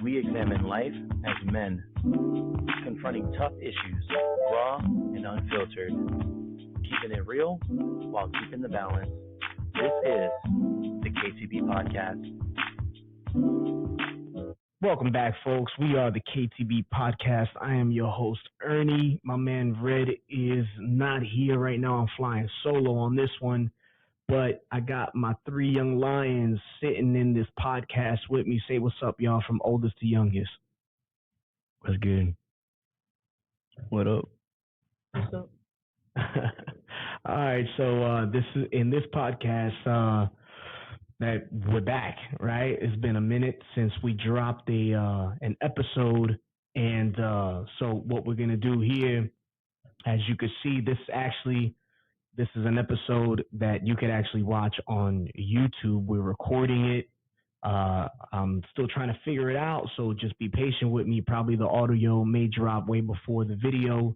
we examine life as men, confronting tough issues, raw and unfiltered, keeping it real while keeping the balance. This is the KTB Podcast. Welcome back, folks. We are the KTB Podcast. I am your host, Ernie. My man Red is not here right now. I'm flying solo on this one, but I got my three young lions sitting in this podcast with me. Say what's up, y'all, from oldest to youngest. What's good? What up? What's up? All right, so this is in this podcast that we're back, right? It's been a minute since we dropped an episode, and so what we're gonna do here, as you can see, this is an episode that you can actually watch on YouTube. We're recording it. I'm still trying to figure it out, so just be patient with me. Probably the audio may drop way before the video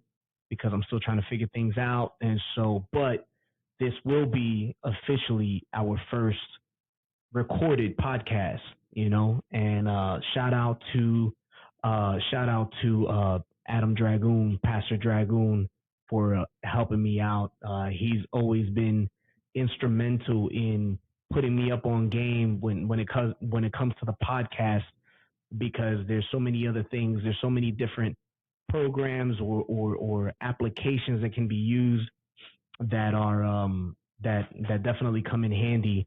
because I'm still trying to figure things out. And so, but this will be officially our first recorded podcast, you know, and shout out to Adam Dragoon, Pastor Dragoon, for helping me out. He's always been instrumental in putting me up on game when it comes to the podcast, because there's so many other things, there's so many different programs or applications that can be used that are that definitely come in handy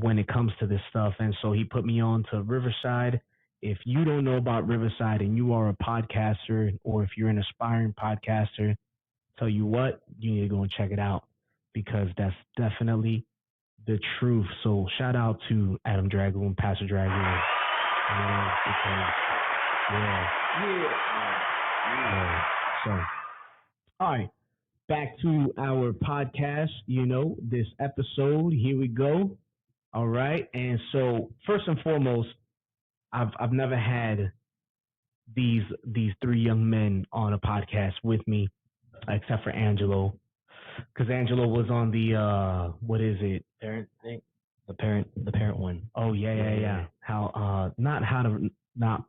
when it comes to this stuff. And so he put me on to Riverside. If you don't know about Riverside and you are a podcaster, or if you're an aspiring podcaster, tell you what, you need to go and check it out, because that's definitely the truth. So shout out to Adam Dragoon, Pastor Dragoon. So, all right, back to our podcast. You know, this episode. Here we go. All right, and so first and foremost, I've never had these three young men on a podcast with me, except for Angelo, because Angelo was on the what is it? Parent thing? The parent one. Oh yeah. How not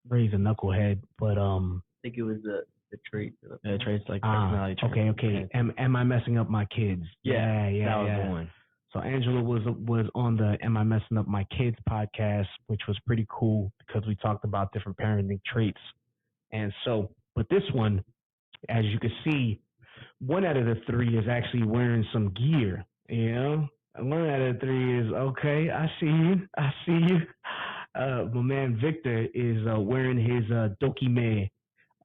raise a knucklehead, but I think it was the traits. The traits, like personality traits. Okay. Am I messing up my kids? Yeah. That was the one. So Angela was on the Am I Messing Up My Kids podcast, which was pretty cool because we talked about different parenting traits. And so, but this one, as you can see, one out of the three is actually wearing some gear, you know? One out of the three is, okay, I see you. My man Victor is wearing his Dokime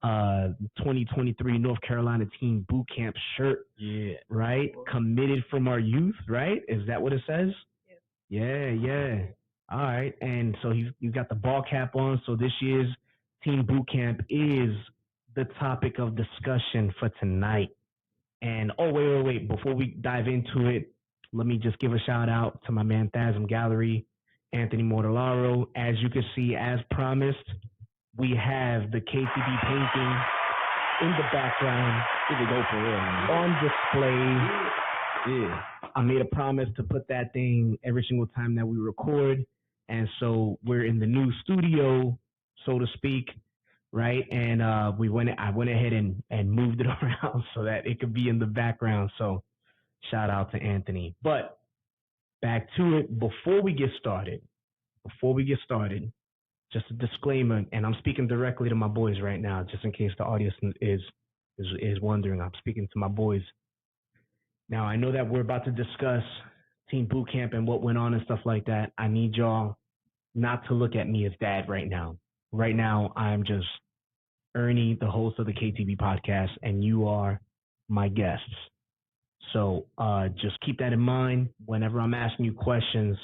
2023 North Carolina Team BootCamp shirt. Yeah. Right? Committed from our youth, right? Is that what it says? Yeah. All right. And so he's got the ball cap on. So this year's Team BootCamp is the topic of discussion for tonight. And wait. Before we dive into it, let me just give a shout out to my man Thasm Gallery, Anthony Mortellaro. As you can see, as promised, we have the KTB painting in the background. Here we go for real, man. On display. Yeah. I made a promise to put that thing every single time that we record. And so we're in the new studio, so to speak, right? And I went ahead and moved it around so that it could be in the background. So shout out to Anthony. But back to it. Before we get started, just a disclaimer, and I'm speaking directly to my boys right now, just in case the audience is wondering. I'm speaking to my boys. Now, I know that we're about to discuss Team BootCamp and what went on and stuff like that. I need y'all not to look at me as dad right now. Right now, I'm just Ernie, the host of the KTB podcast, and you are my guests. So just keep that in mind. Whenever I'm asking you questions,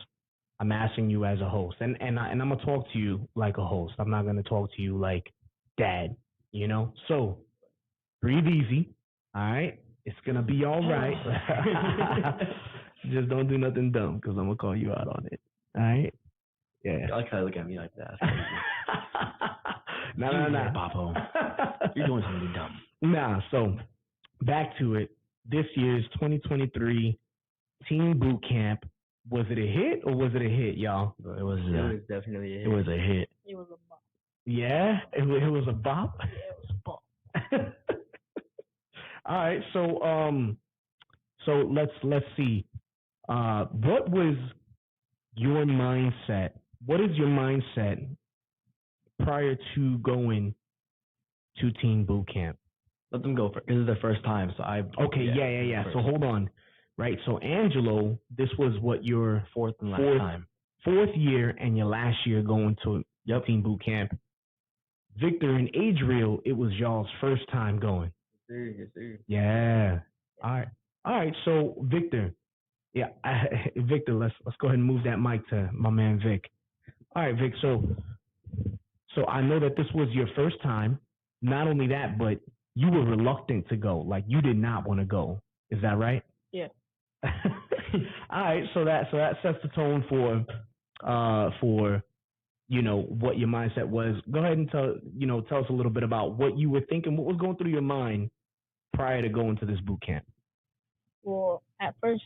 I'm asking you as a host, and I'm gonna talk to you like a host. I'm not gonna talk to you like dad, you know. So breathe easy, all right? It's gonna be all right. Just don't do nothing dumb, because I'm gonna call you out on it. All right? Yeah. I like how you look at me like that. No, Papo. You're doing something dumb. Nah. So back to it. This year's 2023 Team BootCamp. Was it a hit or was it a hit, y'all? It was It was definitely a hit. It was a hit. It was a must. Yeah, it was a bop. It was a ball. All right, so let's see. What was your mindset? What is your mindset prior to going to Teen Boot Camp? Let them go. This is their first time, so I. Okay, yeah. So hold on, right? So Angelo, this was what your Fourth and last time. fourth year and your last year going to Teen Boot Camp. Victor and Adriel, it was y'all's first time going. Yes, sir. Yeah. All right. So Victor, Victor, let's go ahead and move that mic to my man Vic. All right, Vic. So I know that this was your first time. Not only that, but you were reluctant to go. Like you did not want to go. Is that right? Yeah. All right. So that sets the tone for what your mindset was. Go ahead and tell us a little bit about what you were thinking, what was going through your mind prior to going to this boot camp. Well, at first,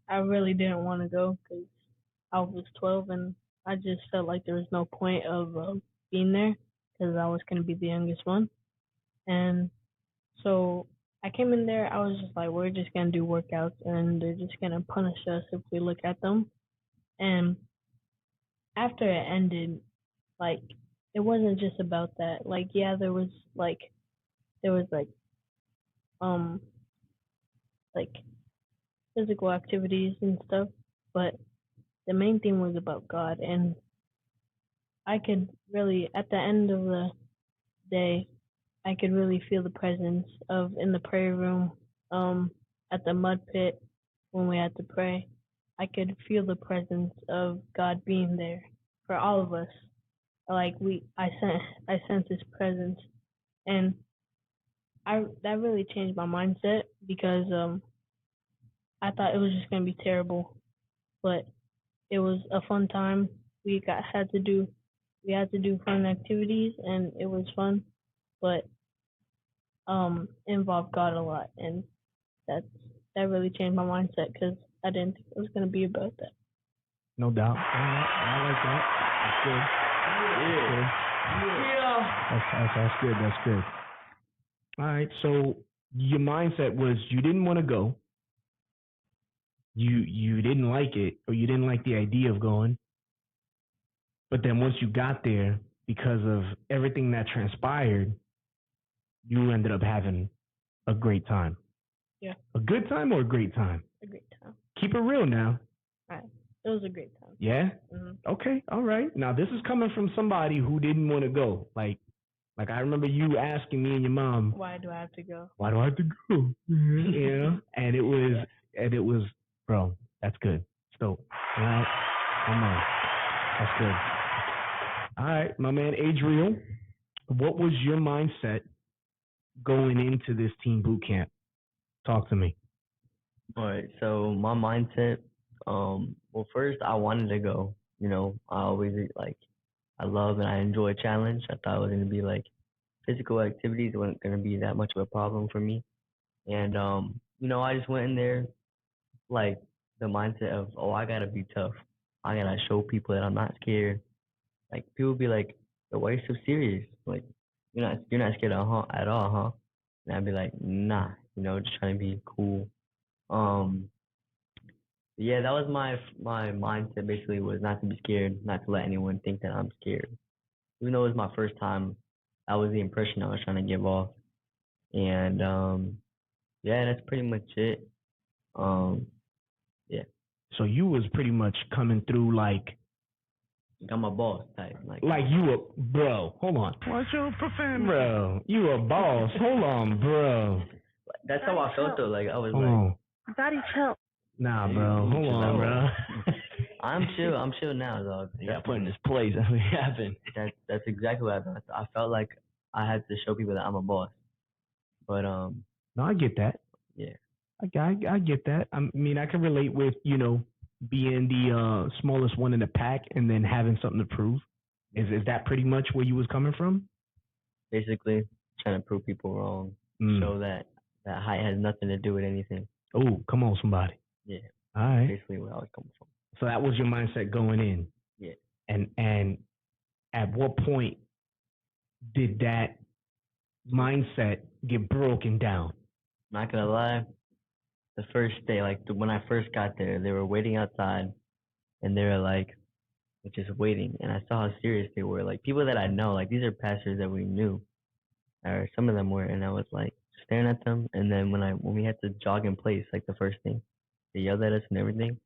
I really didn't want to go because I was 12 and I just felt like there was no point of being there because I was going to be the youngest one. And so I came in there, I was just like, we're just going to do workouts and they're just going to punish us if we look at them. And after it ended, like, it wasn't just about that. Like, yeah, there was physical activities and stuff, but the main thing was about God. And I could really, at the end of the day, I could really feel the presence of in the prayer room, at the mud pit when we had to pray. I could feel the presence of God being there for all of us. Like I sense His presence, and that really changed my mindset because I thought it was just gonna be terrible, but it was a fun time. We had to do fun activities, and it was fun, but involved God a lot, and that really changed my mindset because I didn't think it was gonna be about that. No doubt. I like that. That's good. That's good. That's good. All right. So your mindset was you didn't want to go. You didn't like it, or you didn't like the idea of going. But then once you got there, because of everything that transpired, you ended up having a great time. Yeah. A good time or a great time? A great time. Keep it real now. All right. It was a great time. Yeah? Mm-hmm. Okay. All right. Now, this is coming from somebody who didn't want to go. Like I remember you asking me and your mom, why do I have to go? Why do I have to go? Yeah. And it was, bro, that's good. So, all right. Come on. That's good. All right, my man Adriel, what was your mindset going into this Teen Boot Camp? Talk to me. All right, so my mindset, well, first I wanted to go. I always I love and I enjoy a challenge. I thought it was going to be like physical activities weren't going to be that much of a problem for me. And, I just went in there like the mindset of, oh, I got to be tough. I got to show people that I'm not scared. Like people be like, why are you so serious? Like you're not scared at all, huh? And I'd be like, nah, just trying to be cool. Yeah, that was my mindset basically, was not to be scared, not to let anyone think that I'm scared. Even though it was my first time, that was the impression I was trying to give off. And yeah, that's pretty much it. Yeah. So you was pretty much coming through like I'm a boss type. Like you a bro. Hold on. What's your profanity? Bro, you a boss. Hold on, bro. That's how I felt though. Like I was Daddy, chill. Nah, bro. Hold on, bro. I'm chill now, dog. You got put in this place. That's what happened. That's exactly what happened. I felt like I had to show people that I'm a boss. But no, I get that. Yeah. I get that. I mean, I can relate with being the smallest one in the pack and then having something to prove. Is that pretty much where you was coming from? Basically, trying to prove people wrong. Show that height has nothing to do with anything. Oh, come on, somebody. Yeah. All right. Basically where I was coming from. So that was your mindset going in. Yeah. And at what point did that mindset get broken down? Not gonna lie, the first day, like when I first got there, they were waiting outside, and they were like just waiting, and I saw how serious they were. Like people that I know, like these are pastors that we knew, or some of them were, and I was like staring at them. And then when we had to jog in place, like the first thing, they yelled at us and everything,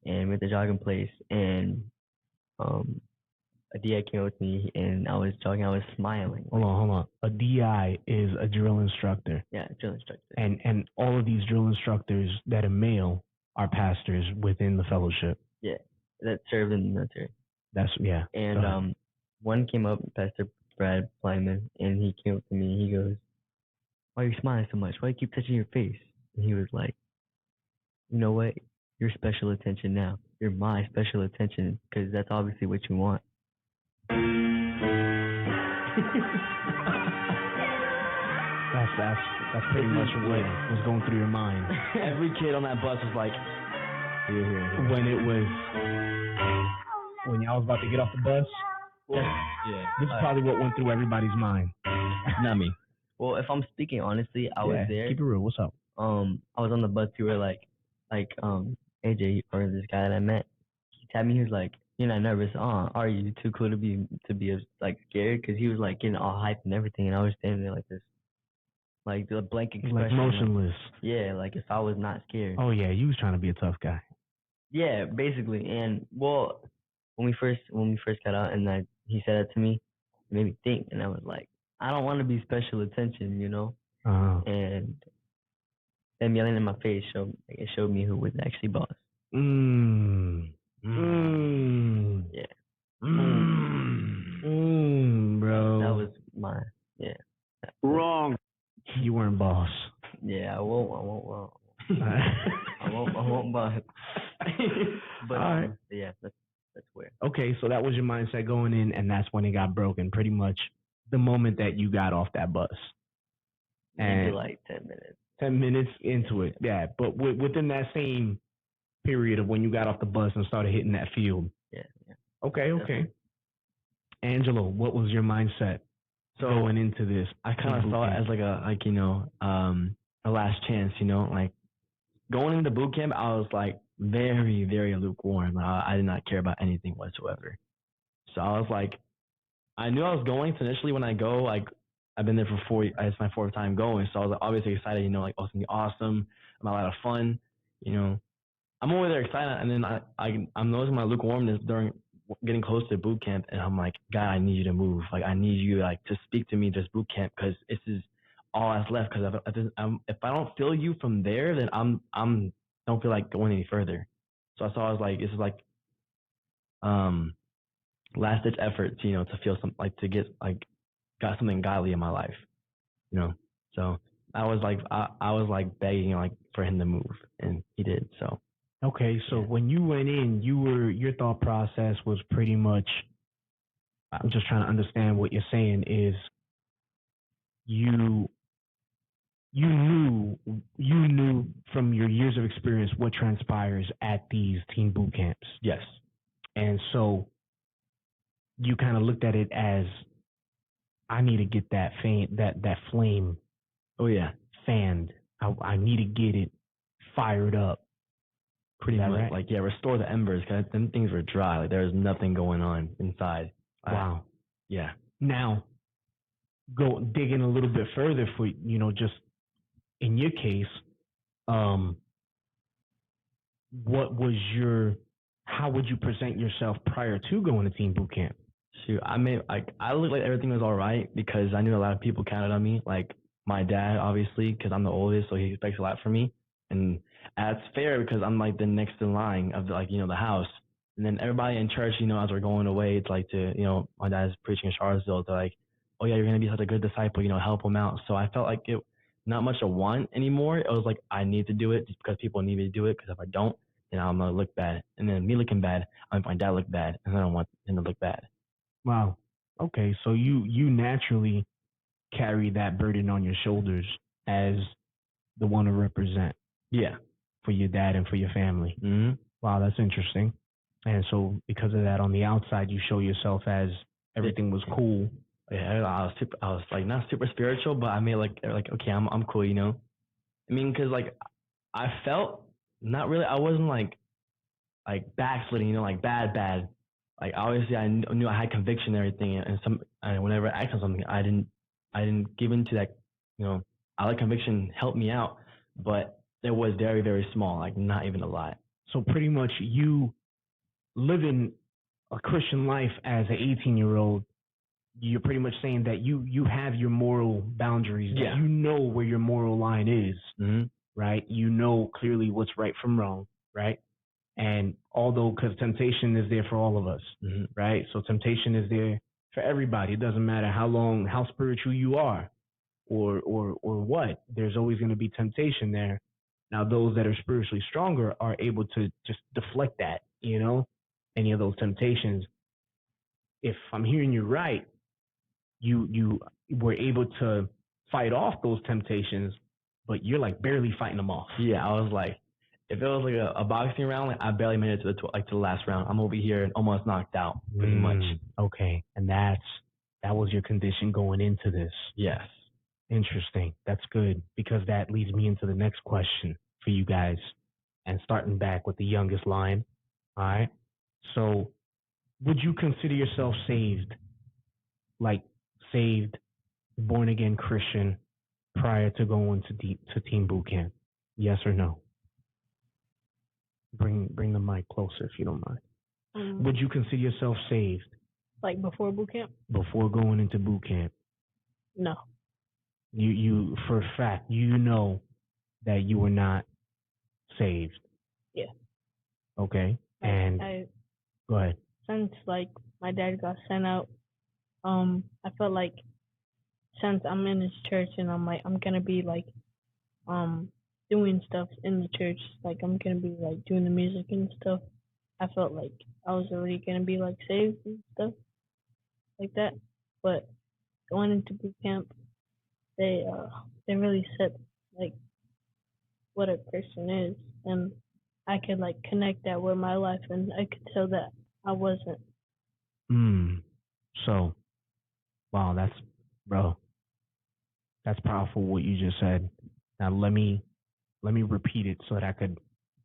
and we had to jog in place, and um a DI came up to me, and I was jogging, I was smiling. Hold on. A DI is a drill instructor. Yeah, drill instructor. And all of these drill instructors that are male are pastors within the fellowship. Yeah, that served in the military. Yeah. And one came up, Pastor Brad Plyman, and he came up to me and he goes, "Why are you smiling so much? Why do you keep touching your face?" And he was like, "You know what? You're special attention now. You're my special attention, because that's obviously what you want." That's pretty much what was going through your mind. Every kid on that bus was like, here. When y'all was about to get off the bus. Yeah. This is probably what went through everybody's mind. Not me. Well, if I'm speaking honestly, I was there. Keep it real. What's up? I was on the bus. We were like AJ, or this guy that I met. He tapped me. He was like, "You're not nervous? Are you too cool to be like scared?" Because he was like getting all hyped and everything, and I was standing there like this, like the blank expression, like motionless. Yeah, like if I was not scared. Oh yeah, you was trying to be a tough guy. Yeah, basically. And well, when we first got out, and he said that to me, it made me think, and I was like, I don't want to be special attention, you know. And them yelling in my face showed me who was actually boss. Yeah. Bro. That was wrong. You weren't boss. Yeah, I won't boss. But all right. Yeah, that's where. Okay, so that was your mindset going in, and that's when it got broken. Pretty much the moment that you got off that bus. And maybe like 10 minutes. 10 minutes into it, yeah. But within that same period of when you got off the bus and started hitting that field. Yeah. Okay. Angelo, what was your mindset going into this? I kind of saw it as like a last chance, like going into boot camp, I was like very, very lukewarm. I did not care about anything whatsoever. So I was like, I knew I was going to initially when I go, like I've been there for 4 years, it's my fourth time going. So I was like, obviously excited, like, oh, it's gonna be awesome. I'm a lot of fun, I'm over there excited. And then I'm noticing my lukewarmness during getting close to boot camp. And I'm like, God, I need you to move. Like, I need you to speak to me just boot camp, because this is all that's left. Because if I don't feel you from there, then I'm don't feel like going any further. So I was like, this is like last ditch effort, to feel some, like, to get like got something godly in my life, So I was like begging like for him to move, and he did. So okay, so when you went in, your thought process was pretty much, I'm just trying to understand what you're saying is you knew from your years of experience what transpires at these teen boot camps. Yes. And so you kind of looked at it as, I need to get that flame. Oh yeah. Fanned. I need to get it fired up. Pretty much, right? Like, yeah, restore the embers, because them things were dry. Like, there was nothing going on inside. Wow. Yeah. Now, go digging a little bit further for, just in your case, how would you present yourself prior to going to teen boot camp? Shoot, I looked like everything was all right, because I knew a lot of people counted on me. Like my dad, obviously, because I'm the oldest, so he expects a lot from me. And that's fair, because I'm like the next in line of the house. And then everybody in church, as we're going away, it's like my dad's preaching in Charlottesville. They're like, oh yeah, you're going to be such a good disciple, help him out. So I felt like it not much a want anymore. It was like, I need to do it just because people need me to do it. Because if I don't, then I'm going to look bad. And then me looking bad, I'm going to make my dad look bad. And I don't want him to look bad. Wow. Okay. So you naturally carry that burden on your shoulders as the one to represent. Yeah. For your dad and for your family. Mm-hmm. Wow, that's interesting. And so because of that, on the outside, you show yourself as everything was cool. Yeah, I was like not super spiritual, but I made like okay, I'm cool, you know. I mean, cause like I felt not really. I wasn't like backsliding, you know, like bad. Like obviously, knew I had conviction and everything, and whenever I acted on something, I didn't give into that. You know, I let conviction help me out, but it was very very small, like not even a lot. So pretty much you living a Christian life as an 18-year-old, you're pretty much saying that you have your moral boundaries. Yeah. That you know where your moral line is, Mm-hmm. right? You know clearly what's right from wrong, right? And although, because temptation is there for all of us, Mm-hmm. right? So temptation is there for everybody. It doesn't matter how spiritual you are, or what. There's always going to be temptation there. Now, those that are spiritually stronger are able to just deflect that, you know, any of those temptations. If I'm hearing you right, you were able to fight off those temptations, but you're like barely fighting them off. Yeah, I was like, if it was like a boxing round, like I barely made it to to the last round. I'm over here and almost knocked out, pretty much. Okay, and that was your condition going into this. Yes. Interesting. That's good, because that leads me into the next question for you guys, and starting back with the youngest line. All right. So, would you consider yourself saved, like saved, born again Christian, prior to going to Team Boot Camp? Yes or no? Bring the mic closer if you don't mind. Would you consider yourself saved? Like before boot camp? Before going into boot camp? No. You for a fact, you know that you were not saved. Yeah. Okay. And go ahead. Since like my dad got sent out, I felt like since I'm in his church and I'm gonna be like doing stuff in the church, like I'm gonna be like doing the music and stuff. I felt like I was already gonna be like saved and stuff like that. But going into boot camp, they really set like what a Christian is, and I could like connect that with my life, and I could tell that I wasn't. So, wow, that's powerful what you just said. Now let me repeat it so that I could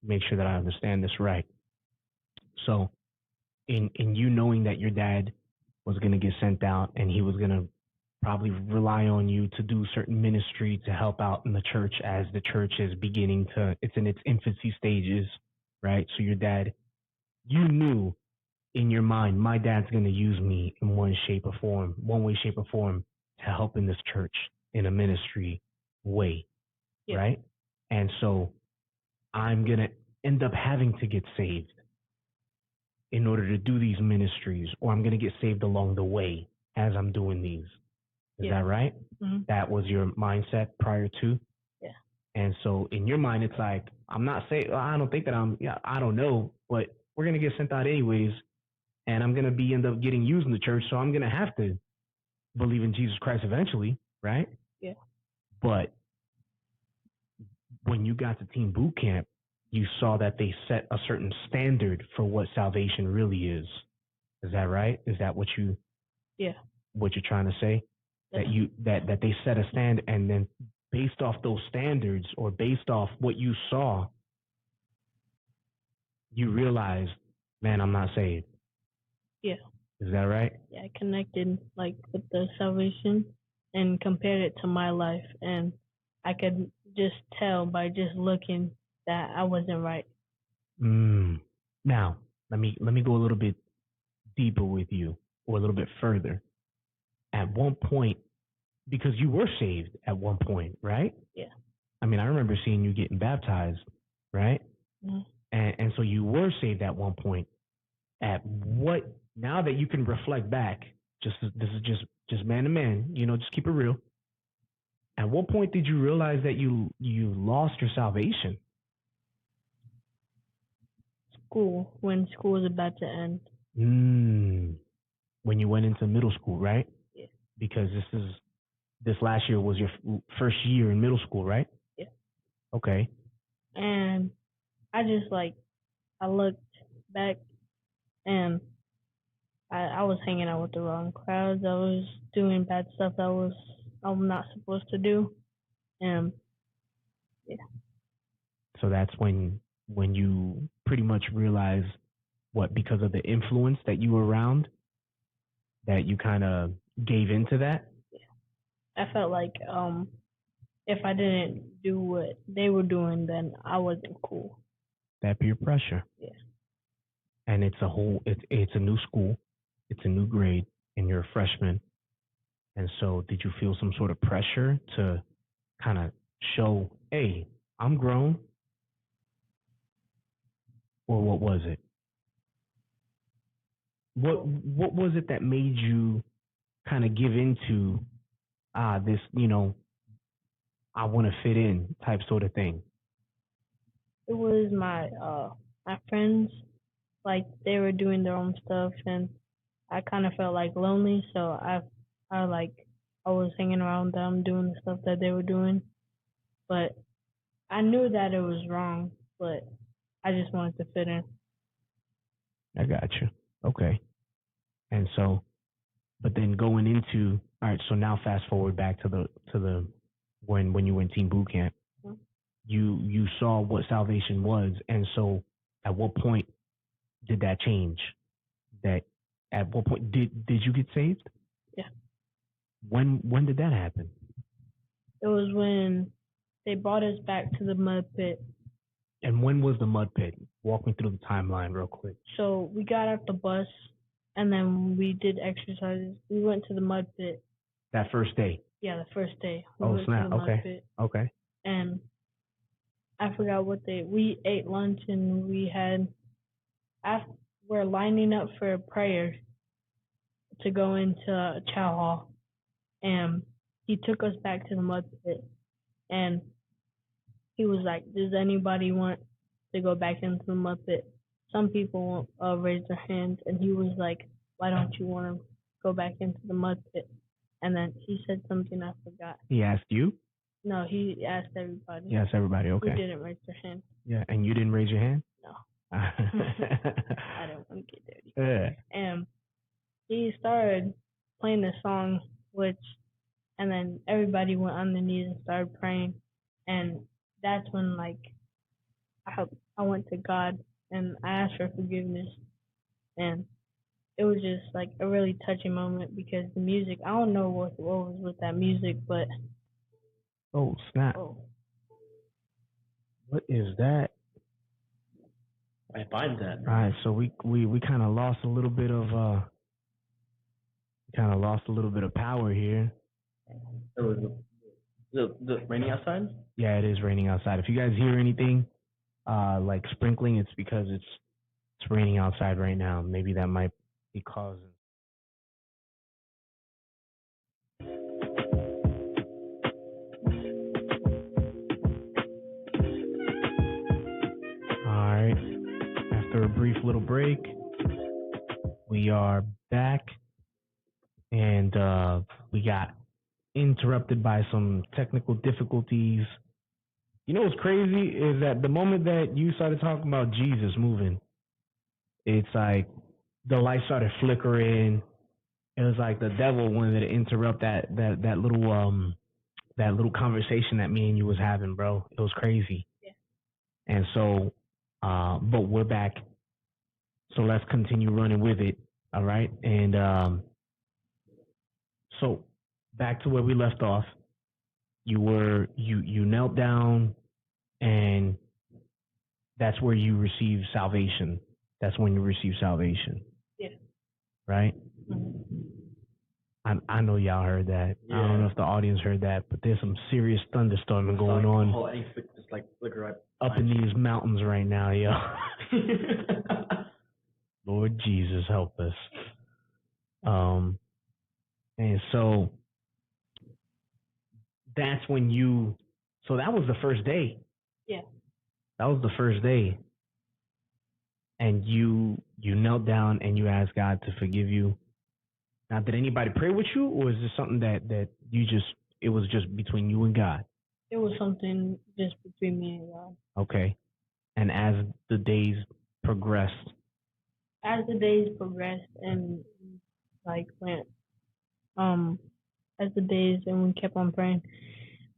make sure that I understand this right. So, in you knowing that your dad was going to get sent out and he was going to probably rely on you to do certain ministry to help out in the church, as the church is it's in its infancy stages, right? So your dad, you knew in your mind, my dad's going to use me in one way, shape, or form to help in this church in a ministry way, Yeah. right? And so I'm going to end up having to get saved in order to do these ministries, or I'm going to get saved along the way as I'm doing these. Is that right? Mm-hmm. That was your mindset prior to? Yeah. And so in your mind, it's like, I'm not saying, I don't think that I don't know, but we're going to get sent out anyways, and I'm going to end up getting used in the church, so I'm going to have to believe in Jesus Christ eventually, right? Yeah. But when you got to Team Boot Camp, you saw that they set a certain standard for what salvation really is. Is that right? Is that what you're trying to say? Yeah. That they set a stand, and then based off those standards, or based off what you saw, you realized, man, I'm not saved. Yeah. Is that right? Yeah, I connected like with the salvation and compared it to my life, and I could just tell by just looking that I wasn't right. Now, let me go a little bit deeper with you, or a little bit further. At one point, because you were saved at one point, right? Yeah. I mean, I remember seeing you getting baptized, right? Mm-hmm. And so you were saved at one point. At what? Now that you can reflect back, this is just man to man, you know, just keep it real. At what point did you realize that you lost your salvation? When school was about to end. When you went into middle school, right? Yeah. Because this last year was your first year in middle school, right? Yeah. Okay. And I just I looked back, and I was hanging out with the wrong crowds. I was doing bad stuff that I'm not supposed to do. And yeah, So that's when you pretty much realize what, because of the influence that you were around, that you kind of gave into that. I felt like if I didn't do what they were doing, then I wasn't cool. That peer pressure. Yeah. And it's a new school, it's a new grade, and you're a freshman. And so, did you feel some sort of pressure to kind of show, hey, I'm grown? Or what was it? What was it that made you kind of give into this, I want to fit in type sort of thing? It was my friends, like they were doing their own stuff, and I kind of felt like lonely, so I was hanging around them doing the stuff that they were doing, but I knew that it was wrong, but I just wanted to fit in. I got you. Okay. And so, but then going into, all right, so now fast forward back to the when you went Team Boot Camp, Mhm. you saw what salvation was, and so at what point did that change? That at what point did you get saved? Yeah. When did that happen? It was when they brought us back to the mud pit. And when was the mud pit? Walk me through the timeline real quick. So we got off the bus, and then we did exercises. We went to the mud pit. That first day. Yeah, the first day. We Oh went snap! To the mud Okay. Pit, Okay. and I forgot what we ate lunch, and we're lining up for prayer to go into chow hall, and he took us back to the mud pit, and he was like, "Does anybody want to go back into the mud pit?" Some people raised their hands, and he was like, "Why don't you want to go back into the mud pit?" And then he said something I forgot. He asked you? No, he asked everybody. He asked everybody. Okay. Who didn't raise their hand? Yeah, and you didn't raise your hand? No. I I didn't want to get dirty. Yeah. And he started playing the song, and then everybody went on their knees and started praying, and that's when I went to God and I asked for forgiveness, and it was just like a really touching moment because the music, I don't know what was with that music, but Oh snap! What is that? I find that. All right, so we kind of lost a little bit of power here. So the raining outside? Yeah, it is raining outside. If you guys hear anything like sprinkling, it's because it's raining outside right now. Maybe that might be causing. All right. After a brief little break, we are back, and we got interrupted by some technical difficulties. You know what's crazy is that the moment that you started talking about Jesus moving, it's like the light started flickering. It was like the devil wanted to interrupt that little conversation that me and you was having, bro. It was crazy. Yeah. And so, but we're back. So let's continue running with it. All right. And so back to where we left off. You knelt down, and that's where you received salvation. That's when you received salvation. Yeah. Right? Mm-hmm. I know y'all heard that. Yeah. I don't know if the audience heard that, but there's some serious thunderstorming going on Just like flicker right up in these mountains right now, yo. Lord Jesus, help us. And so that's when so that was the first day. Yeah. That was the first day. And you knelt down and you asked God to forgive you. Now, did anybody pray with you, or is this something that it was just between you and God? It was something just between me and God. Okay. And as the days progressed, as the days progressed and like went um as the days and we kept on praying,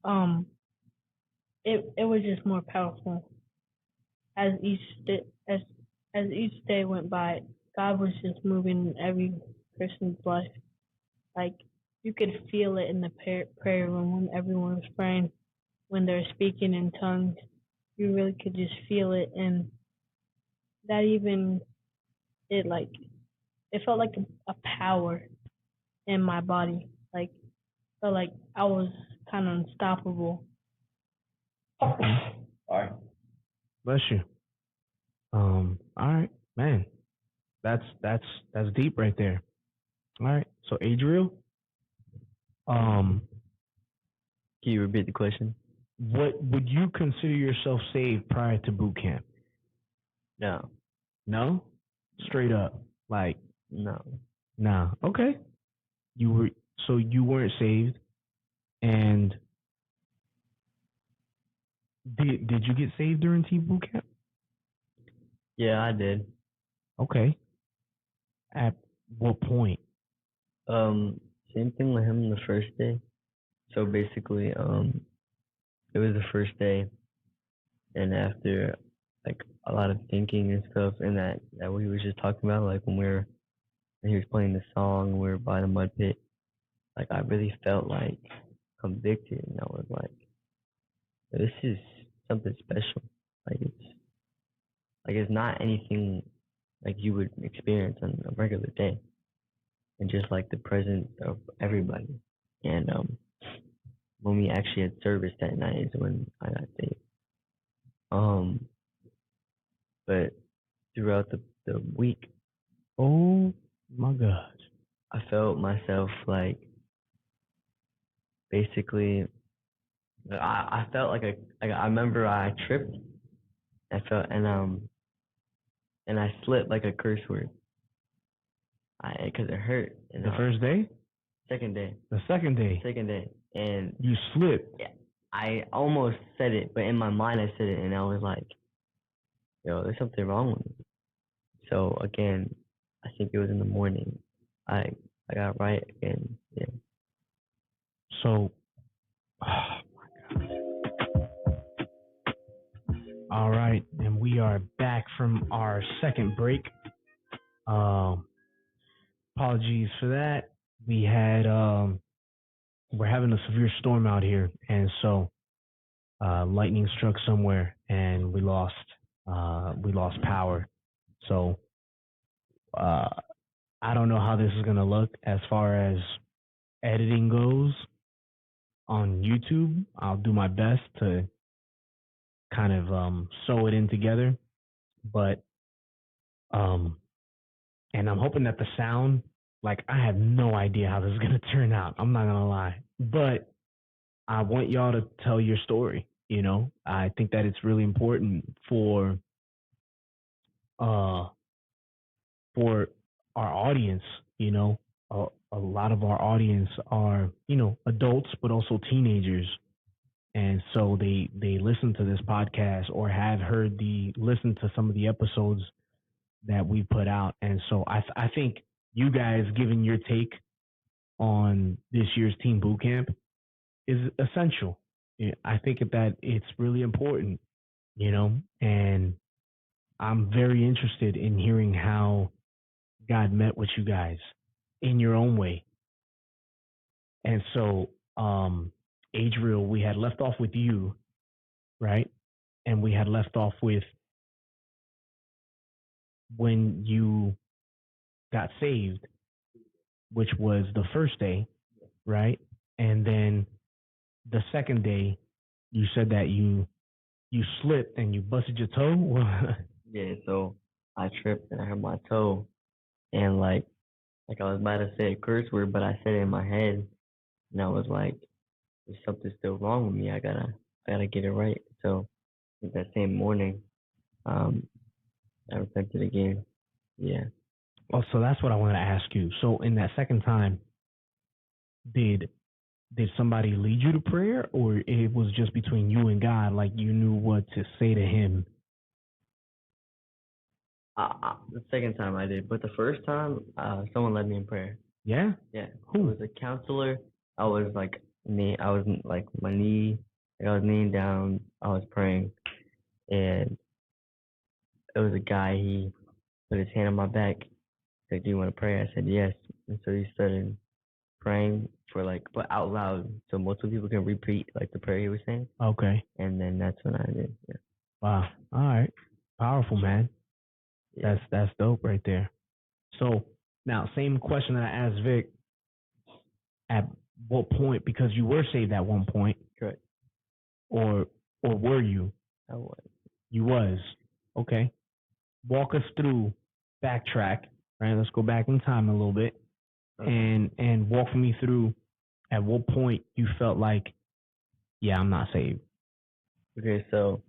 um it was just more powerful as each day went by. God was just moving in every person's life. Like you could feel it in the prayer room when everyone was praying, when they're speaking in tongues. You really could just feel it, and that even it like it felt like a power in my body. Like felt like I was kind of unstoppable. All right. Bless you. All right, man. That's deep right there. All right. So Adriel, um, Can you repeat the question? what would you consider yourself saved prior to boot camp? No, No? Straight up. Like, no. nah. Okay. You weren't saved, and did you get saved during team boot camp? Yeah, I did. Okay. At what point? Same thing with him the first day. So basically, it was the first day, and after like a lot of thinking and stuff, and that we was just talking about, like when he was playing the song, we were by the mud pit. Like I really felt like convicted, and I was like, this is something special. Like it's not anything like you would experience on a regular day, and just like the presence of everybody. And when we actually had service that night is when I got saved. Um, but throughout the week, Oh my gosh. I felt myself like basically. I felt like I remember I tripped. I felt and I slipped like a curse word. Because it hurt. And The first day? second day. The second day. Second day. And You slipped. yeah, I almost said it, but in my mind I said it, and I was like, "Yo, there's something wrong with me." So again, I think it was in the morning. I I got right, and yeah. So, oh my gosh. All right, and we are back from our second break. Um, Apologies for that. We're having a severe storm out here, and so lightning struck somewhere, and we lost power. So uh, I don't know how this is gonna look as far as editing goes on YouTube. I'll do my best to kind of sew it in together, but um, and I'm hoping that the sound, like I have no idea how this is gonna turn out. I'm not gonna lie, but I want y'all to tell your story. You know, I think that it's really important uh for our audience. You know, a lot of our audience are adults, but also teenagers, and so they listen to this podcast or have heard listen to some of the episodes that we put out, and so I think you guys giving your take on this year's Team Boot Camp is essential. Yeah, I think that it's really important, and I'm very interested in hearing how God met with you guys in your own way. And so, Adriel, we had left off with you, right? And we had left off with when you got saved, which was the first day, right? And then the second day, you said that you slipped and you busted your toe. Yeah, so I tripped and I hurt my toe, and like I was about to say a curse word, but I said it in my head, and I was like, "There's something still wrong with me. I gotta get it right." So that same morning, um, I repented again. Yeah. Oh, so that's what I wanted to ask you. So in that second time, did somebody lead you to prayer, or it was just between you and God? Like you knew what to say to Him. The second time I did, but the first time, someone led me in prayer. Yeah? Yeah, Who? it was a counselor. I was like I was like my knee, like I was kneeling down. I was praying, and it was a guy. He put his hand on my back. Said, "Do you want to pray?" I said yes, and so he started praying for like, but out loud, so multiple people can repeat like the prayer he was saying. Okay. And then that's when I did. Yeah. Wow. All right. Powerful, man. Yeah. That's dope right there. So now, same question that I asked Vic. At what point? Because you were saved at one point, Correct. or were you? I was. You was. Okay. Walk us through. Backtrack. Right. Let's go back in time a little bit, and walk me through. At what point you felt like, yeah, I'm not saved. Okay, so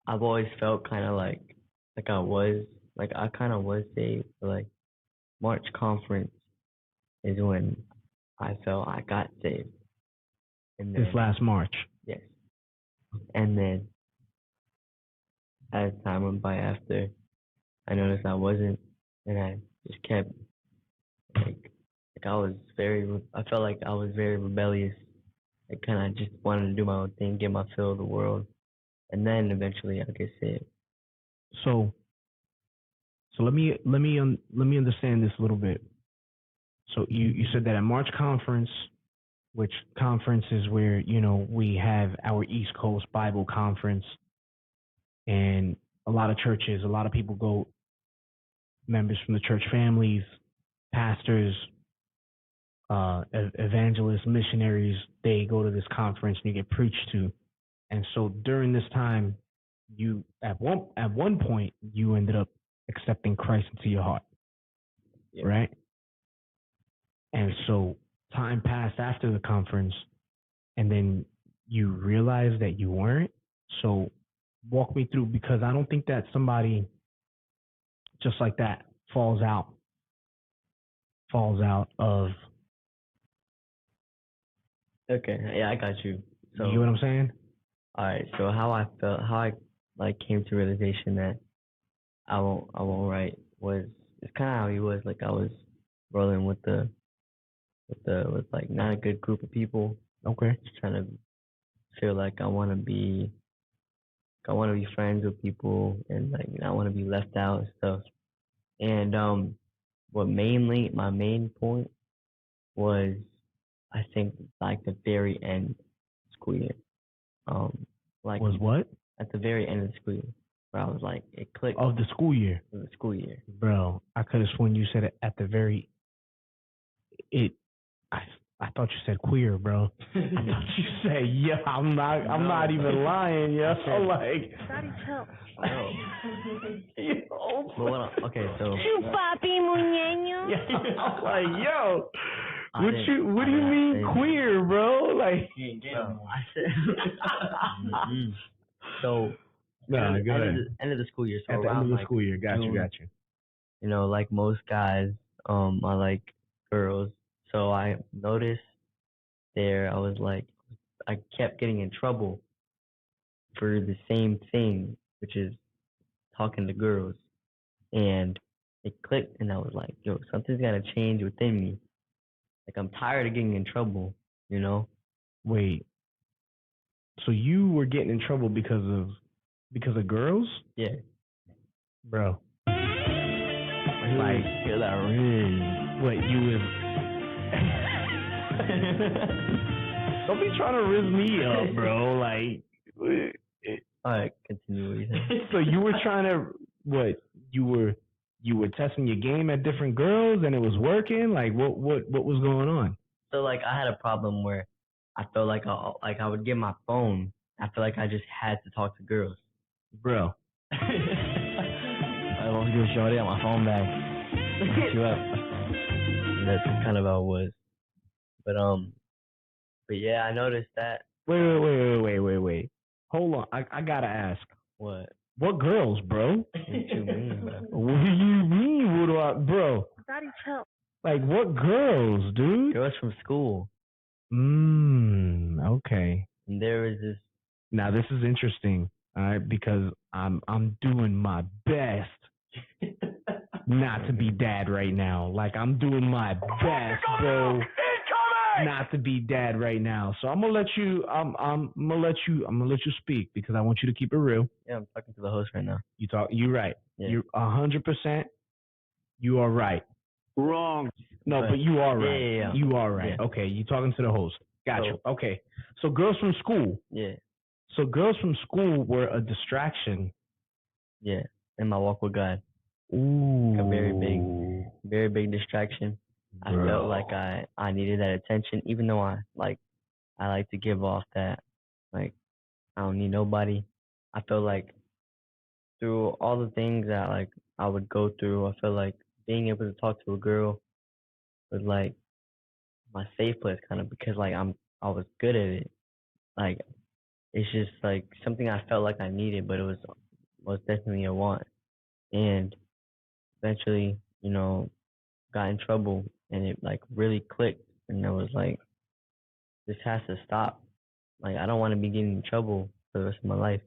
I've always felt kind of like I was I kind of was saved. But like March conference is when I felt I got saved. And then, This last March. yes. And then as time went by after, I noticed I wasn't, and I just kept like I felt like I was very rebellious. I kind of just wanted to do my own thing, get my fill of the world, and then eventually I get saved. So let me understand this a little bit. So you said that at March conference, which conference is where we have our East Coast Bible conference, and a lot of churches, a lot of people go, members from the church families, pastors, evangelists, missionaries, they go to this conference and you get preached to. And so during this time, you at one point you ended up accepting Christ into your heart, right? And so time passed after the conference, and then you realized that you weren't. So walk me through, because I don't think that somebody just like that falls out of. Okay, yeah, I got you. So You know what I'm saying? all right, so how I like came to realization that I won't write was it's kind of how he was. Like I was rolling with like not a good group of people. Okay. Just trying to feel like I want to be friends with people, and like I want to be left out and stuff. And my main point was, I think, like the very end school year. Like Was what? At the very end of the school year, where I was like, it clicked. Of the school year. Of the school year. Bro, I could have sworn you said it at the very. I thought you said queer, bro. I thought you said, yeah. I'm not even lying, yo. Like. Daddy, chill. No. Okay, so. Papi muñeño. I'm like, yo. What do you mean queer, bro? Like. I said. So. No, go ahead. End of the school year. So at the around end of the school year, got you. You know, like most guys, I like girls. So I noticed there, I was like, I kept getting in trouble for the same thing, which is talking to girls. And it clicked, and I was like, yo, something's got to change within me. Like, I'm tired of getting in trouble, you know? Wait. So you were getting in trouble because of girls? Yeah. Bro. Like, feel that riz. What, you was... Don't be trying to riz me up, bro. Like... Alright, continue what you said. So you were trying to... What? You were testing your game at different girls and it was working? Like, what was going on? So, like, I had a problem where I felt like I would get my phone. I feel like I just had to talk to girls. Bro. I want to go shorty on my phone back. Hook you up. And that's kind of how it was. But yeah, I noticed that. Wait. Hold on. I gotta ask. What? What girls, bro? What you mean, bro? What do you mean? What do I, bro? Daddy, chill. Like what girls, dude? Girls from school. Okay. And there was this. Now this is interesting. All right, because I'm doing my best not to be dad right now. Like I'm doing my best, bro, not to be dad right now. So I'm gonna let you. I'm gonna let you speak because I want you to keep it real. Yeah, I'm talking to the host right now. You're right. Yeah. You're 100%. You are right. Wrong. No, but you are right. Yeah. You are right. Yeah. Okay, you talking to the host. Gotcha. So- Okay. So girls from school. Yeah. So girls from school were a distraction. Yeah. In my walk with God. Ooh. A very big distraction. I felt like I needed that attention, even though I like to give off that, like, I don't need nobody. I feel like through all the things that like I would go through, I feel like being able to talk to a girl was like my safe place, kind of, because like I was good at it. Like it's just like something I felt like I needed, but it was most definitely a want. And eventually, got in trouble, and it like really clicked, and I was like, this has to stop. Like I don't want to be getting in trouble for the rest of my life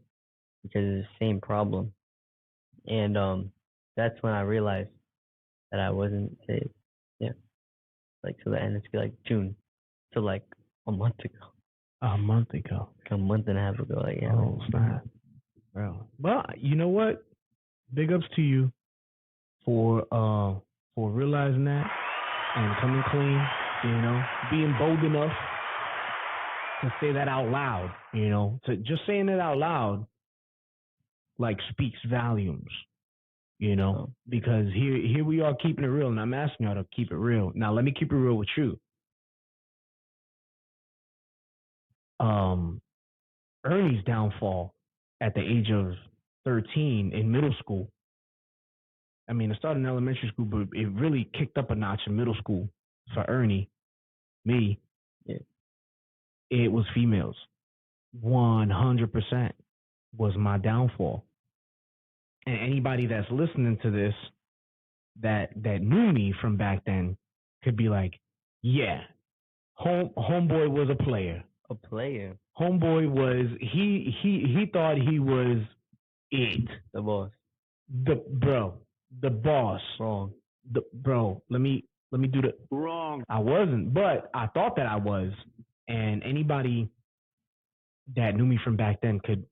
because it's the same problem. And that's when I realized that I wasn't saved. Yeah, like to the end, it's like June, so like a month ago. A month ago. Like a month and a half ago. Like yeah. Oh, snap. Bro. Well, you know what? Big ups to you for realizing that and coming clean, being bold enough to say that out loud, to just saying it out loud like speaks volumes, because here we are keeping it real, and I'm asking y'all to keep it real. Now let me keep it real with you. Ernie's downfall at the age of 13 in middle school. I mean, it started in elementary school, but it really kicked up a notch in middle school for Ernie, me. Yeah. It was females. 100% was my downfall. And anybody that's listening to this that knew me from back then could be like, yeah, homeboy was a player. A player. Homeboy was he thought he was it. The boss. The boss. Wrong. Let me do the Wrong. I wasn't, but I thought that I was. And anybody that knew me from back then could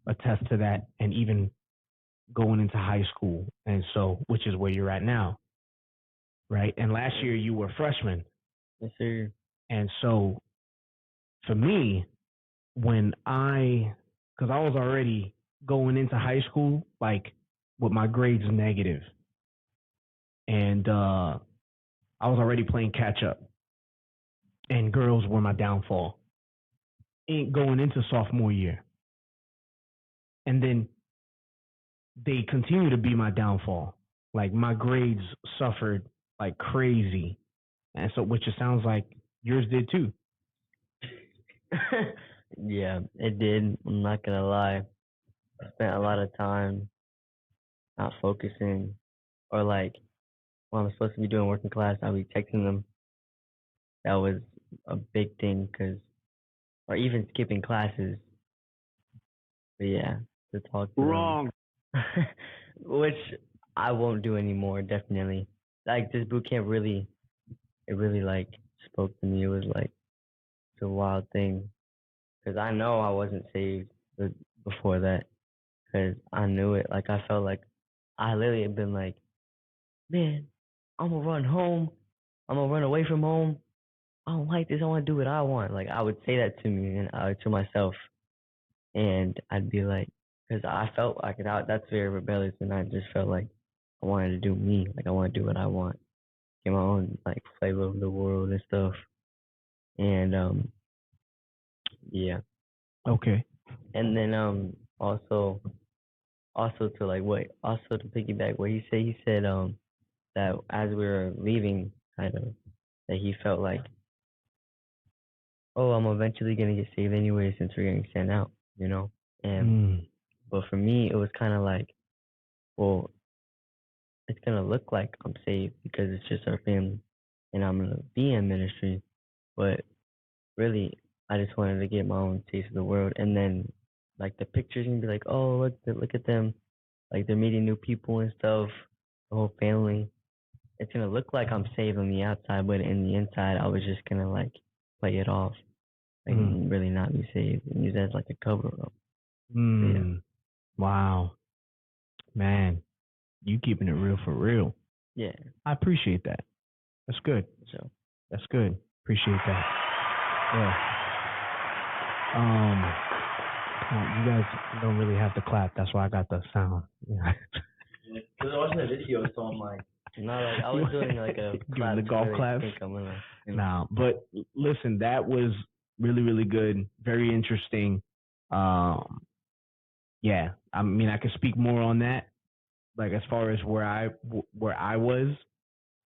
attest to that, and even going into high school. And so, which is where you're at now. Right? And last year you were a freshman. Yes, sir. And so for me, because I was already going into high school, like with my grades negative. And I was already playing catch up. And girls were my downfall. Going into sophomore year. And then they continue to be my downfall. Like my grades suffered like crazy. And so, which it sounds like yours did too. Yeah, it did. I'm not gonna lie. I spent a lot of time not focusing, or like when I'm supposed to be doing work in class, I'll be texting them. That was a big thing, or even skipping classes. But yeah, to talk to Wrong. them, which I won't do anymore. Definitely, like this boot camp really like spoke to me. It was like it's a wild thing, because I know I wasn't saved before that, because I knew it. Like I felt like I literally had been like, man, I'm gonna run home. I'm gonna run away from home. I don't like this. I want to do what I want. Like I would say that to me and to myself, and I'd be like, because I felt like that's very rebellious, and I just felt like I wanted to do me. Like I want to do what I want, get my own like flavor of the world and stuff. And yeah. Okay. And then also to like to piggyback what he said. He said that as we were leaving, kind of, that he felt like, oh, I'm eventually gonna get saved anyway since we're getting sent out, And but for me, it was kind of like, well, it's gonna look like I'm saved because it's just our family, and I'm gonna be in ministry. But really, I just wanted to get my own taste of the world, and then like the pictures and be like, oh look at them, like they're meeting new people and stuff, the whole family. It's gonna look like I'm safe on the outside, but in the inside, I was just gonna like play it off, like really not be safe and use that as like a cover up. Yeah. Wow, man, you keeping it real for real. Yeah. I appreciate that. That's good. So that's good. Appreciate that. Yeah. You guys don't really have to clap. That's why I got the sound. Yeah. Because I was watching the video, so I'm like, no, like I was doing like a clap. Doing the golf really clap. Nah, but listen, that was really, really good. Very interesting. Yeah, I mean, I could speak more on that, like as far as where I was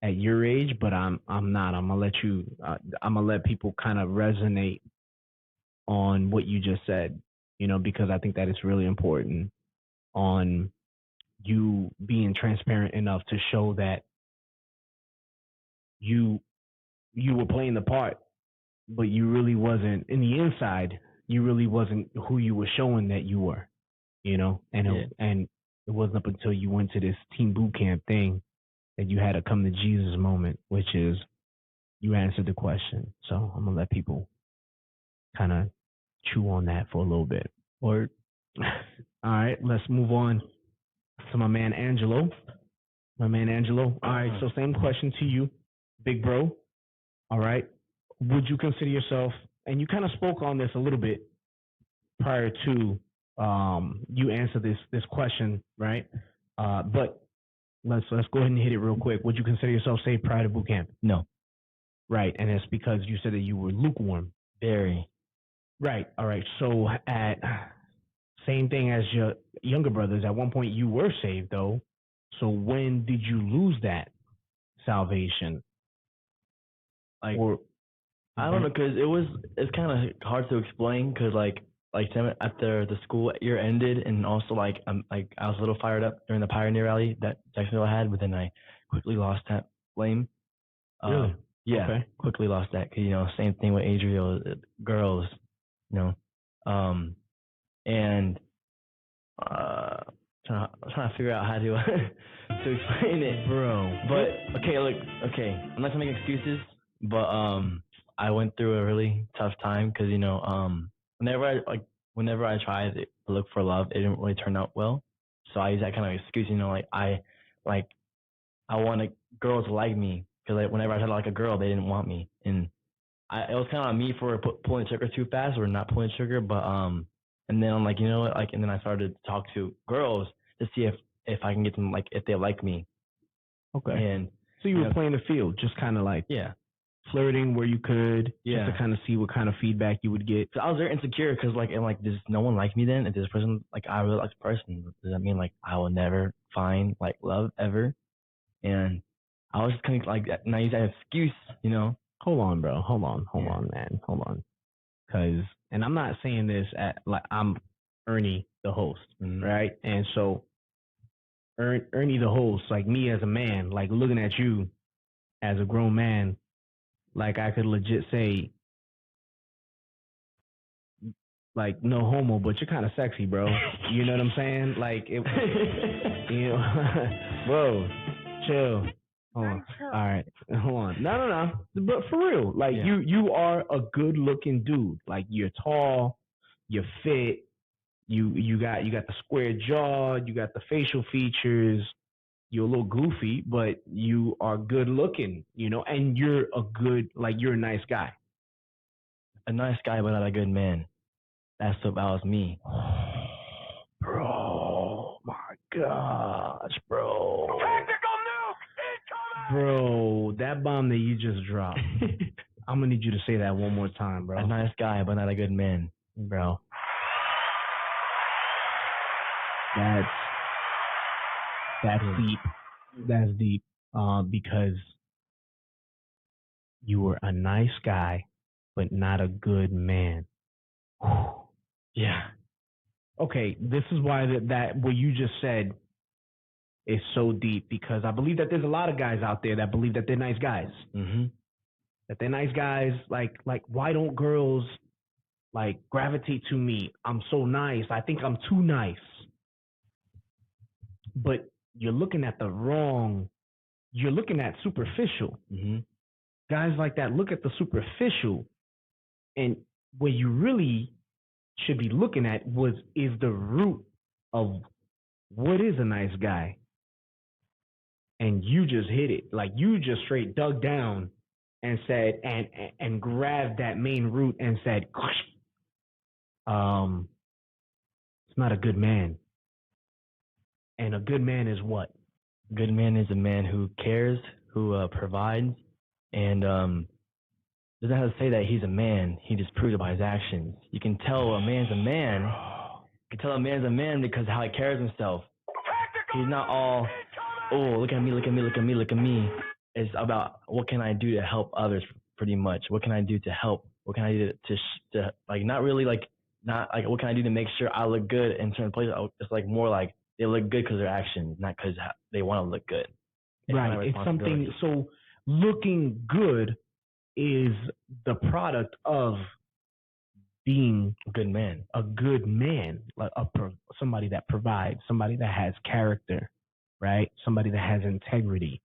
at your age, but I'm not. I'm gonna let you. I'm gonna let people kind of resonate on what you just said. Because I think that it's really important on you being transparent enough to show that you were playing the part, but you really wasn't in the inside. You really wasn't who you were showing that you were. And it wasn't up until you went to this team boot camp thing that you had a come to Jesus moment, which is you answered the question. So I'm gonna let people kind of chew on that for a little bit. Or all right, let's move on to my man Angelo. All right, so same question to you, big bro. All right, would you consider yourself? And you kind of spoke on this a little bit prior to you answer this question, right? But let's go ahead and hit it real quick. Would you consider yourself saved prior to boot camp? No. Right, and it's because you said that you were lukewarm. Very. Right. All right. So at same thing as your younger brothers, at one point you were saved though. So when did you lose that salvation? I don't know, because it's kind of hard to explain, because like after the school year ended, and also like I was a little fired up during the Pioneer Rally that Jacksonville had, but then I quickly lost that flame. Really? Yeah. Okay. Quickly lost that, because same thing with Adriel, girls, and trying to figure out how to to explain it, bro. But okay, look, I'm not trying to make excuses, but I went through a really tough time, because whenever I tried to look for love, it didn't really turn out well. So I use that kind of excuse, I wanted girls to like me, because whenever I tried to like a girl, they didn't want me, and it was kind of on me for pulling the trigger too fast, or not pulling the trigger. But and then I'm like, and then I started to talk to girls to see if I can get them, like, if they like me. Okay. And so you were playing the field, just kind of like flirting where you could, just to kind of see what kind of feedback you would get. So I was very insecure, because does no one like me then? If this person, like, I really like this person, does that mean like I will never find like love ever? And I was just kind of like naive that excuse, Hold on, bro. Hold on, man. Hold on. Because, and I'm not saying this like I'm Ernie, the host, right? And so Ernie, the host, like me as a man, like looking at you as a grown man, like I could legit say, like, no homo, but you're kind of sexy, bro. You know what I'm saying? Like, bro, chill. Hold on. All right, hold on. No. But for real, like you are a good looking dude. Like you're tall, you're fit. You got the square jaw. You got the facial features. You're a little goofy, but you are good looking. And you're you're a nice guy. A nice guy, but not a good man. That was me. Bro, my gosh, bro. Tactical nuke incoming! Bro, that bomb that you just dropped. I'm gonna need you to say that one more time, bro. A nice guy, but not a good man, bro. That's deep. That's deep. Because you were a nice guy, but not a good man. Yeah. Okay, this is why that what you just said is so deep, because I believe that there's a lot of guys out there that believe that they're nice guys. Mm-hmm. That they're nice guys. Like why don't girls like gravitate to me. I'm so nice. I think I'm too nice. But you're looking at you're looking at superficial. Mm-hmm. Guys like that look at the superficial, and what you really should be looking at is the root of what is a nice guy. And you just hit it. Like you just straight dug down and said and grabbed that main root and said, it's not a good man. And a good man is what? A good man is a man who cares, who provides, and doesn't have to say that he's a man. He just proves it by his actions. You can tell a man's a man. You can tell a man's a man because how he carries himself. He's not all, oh, look at me, look at me, look at me, look at me. It's about what can I do to help others, pretty much. What can I do to help? What can I do to like, not really like, not like, what can I do to make sure I look good in certain places? It's like more like they look good because of their actions, not because they want to look good. Right. It's something, so looking good is the product of being a good man, like somebody that provides, somebody that has character, right? Somebody that has integrity,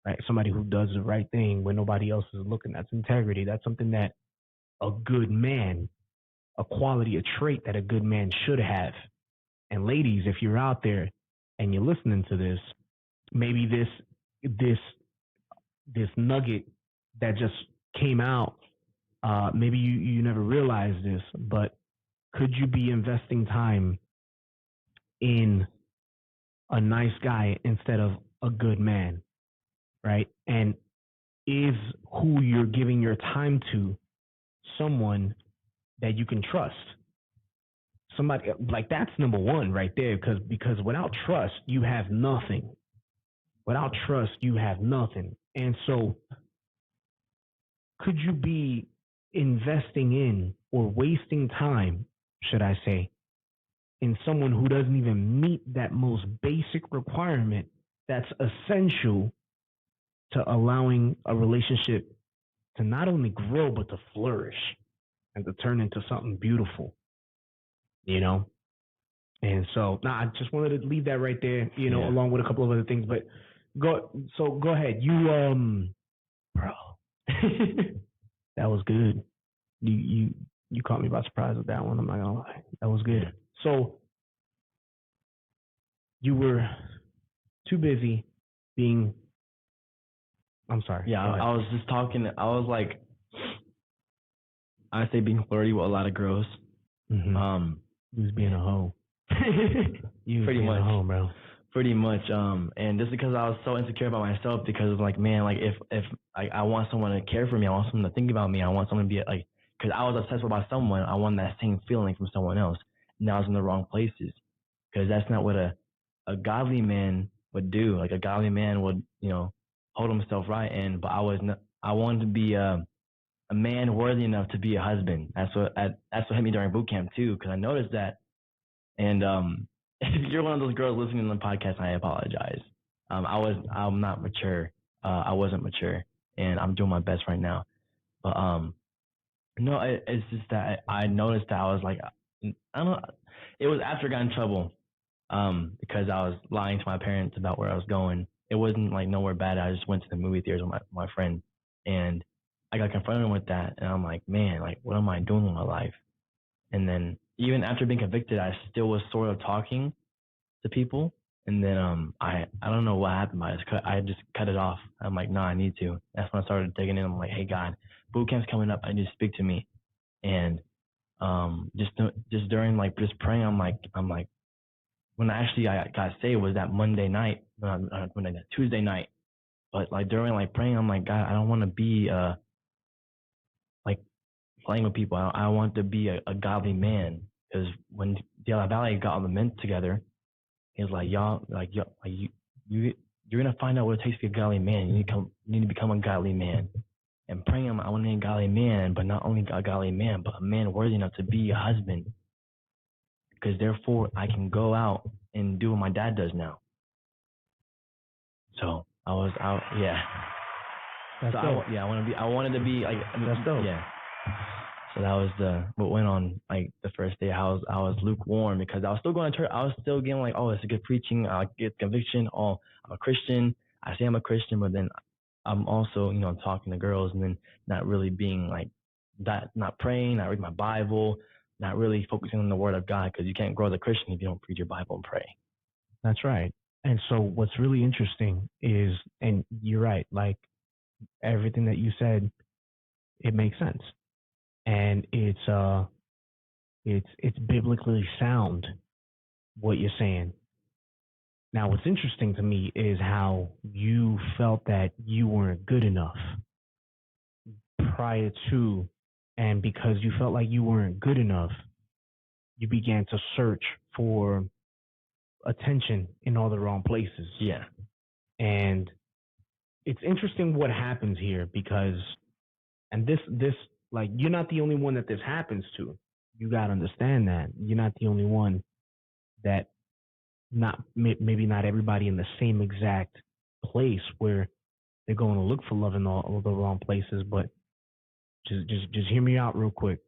right? Somebody who does the right thing when nobody else is looking. That's integrity. That's something that a good man, a quality, a trait that a good man should have. And ladies, if you're out there and you're listening to this, maybe this nugget that just came out, maybe you never realized this, but could you be investing time in a nice guy instead of a good man, right? And is who you're giving your time to someone that you can trust? Somebody like that's number one right there, because without trust you have nothing. Without trust you have nothing. And so could you be investing in or wasting time, should I say, in someone who doesn't even meet that most basic requirement that's essential to allowing a relationship to not only grow but to flourish and to turn into something beautiful, you know? And so, I just wanted to leave that right there, along with a couple of other things. But go ahead, bro. That was good. You caught me by surprise with that one. I'm not gonna lie, that was good. Yeah. So you were too busy being. I'm sorry. Yeah, I was just talking. I was like, I say being flirty with a lot of girls. Mm-hmm. You was being a hoe. You pretty much, a hoe, bro. Pretty much. And just because I was so insecure about myself, because like, man, like if I want someone to care for me, I want someone to think about me, I want someone to be like, because I was obsessed about someone, I want that same feeling from someone else. And I was in the wrong places, because that's not what a godly man would do. Like a godly man would, hold himself right. But I wanted to be a man worthy enough to be a husband. That's what hit me during boot camp too, because I noticed that. And if you're one of those girls listening to the podcast, I apologize. I'm not mature. I wasn't mature, and I'm doing my best right now. But no, it's just that I noticed that I was like, I don't know. It was after I got in trouble, because I was lying to my parents about where I was going. It wasn't like nowhere bad. I just went to the movie theaters with my friend, and I got confronted with that, and I'm like, man, like what am I doing with my life? And then even after being convicted, I still was sort of talking to people. And then I don't know what happened, but I just cut it off. I'm like, nah, I need to. That's when I started digging in. I'm like, hey God, boot camp's coming up. I need to speak to me. And just during like just praying, I'm like when I got saved was that Tuesday night. But like during like praying, I'm like, God, I don't want to be like playing with people. I want to be a godly man. Because when De La Valle got all the men together, he was like, you're gonna find out what it takes to be a godly man. You need to become a godly man. And praying, I want to be a godly man, but not only a godly man, but a man worthy enough to be a husband. Because therefore, I can go out and do what my dad does now. So I was out, yeah. That's dope. I wanted to be like. That's dope. Yeah. So that was what went on like the first day. I was lukewarm because I was still going to church. I was still getting like, oh, it's a good preaching. I get conviction. Oh, I'm a Christian. I say I'm a Christian, but then I'm also, talking to girls and then not really being like that, not praying, not reading my Bible, not really focusing on the Word of God, because you can't grow as a Christian if you don't read your Bible and pray. That's right. And so what's really interesting is, and you're right, like everything that you said, it makes sense. And it's biblically sound what you're saying. Now, what's interesting to me is how you felt that you weren't good enough prior to, and because you felt like you weren't good enough, you began to search for attention in all the wrong places. Yeah. And it's interesting what happens here because, and this, like, you're not the only one that this happens to. You got to understand that. You're not the only one that maybe not everybody in the same exact place where they're going to look for love in all the wrong places, but just hear me out real quick.